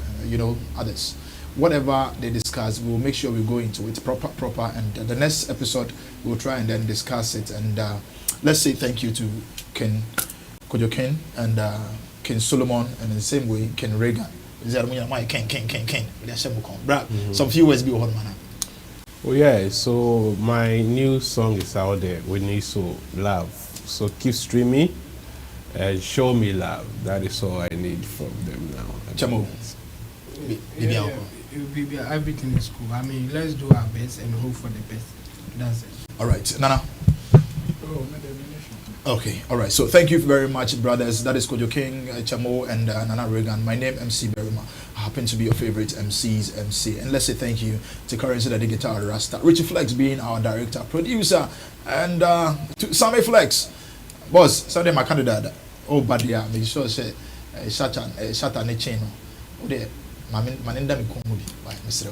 others. Whatever they discuss, we'll make sure we go into it proper, and the next episode we'll try and then discuss it. And let's say thank you to Ken Kojo Ken and Ken Solomon, and in the same way Ken Reagan. Ken. Some few words be on man. Oh yeah, so my new song is out there. We need so love. So keep streaming and show me love. That is all I need from them now. Chamo. Everything is cool. I mean, let's do our best and hope for the best. That's it. All right, Nana. Okay, all right. So thank you very much, brothers. That is Kojo King, Chamo, and Nana Reagan. My name MC Berima. I happen to be your favorite MC's MC. And let's say thank you to Currency the Guitar Rasta, Richie Flex being our director, producer, and to Sammy Flex. Boss, Sunday my candidate. Oh, but yeah, make sure say Shatta ne chain. Oh, there. Maninda mi kumudi. Why, Mr.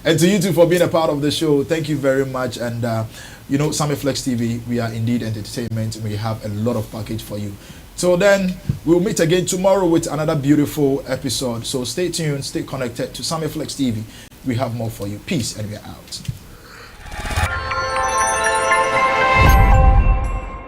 And to you too for being a part of the show. Thank you very much. And Sammy Flex TV, we are indeed entertainment. We have a lot of package for you. So then we'll meet again tomorrow with another beautiful episode. So stay tuned, stay connected to Sammy Flex TV. We have more for you. Peace, and we are out.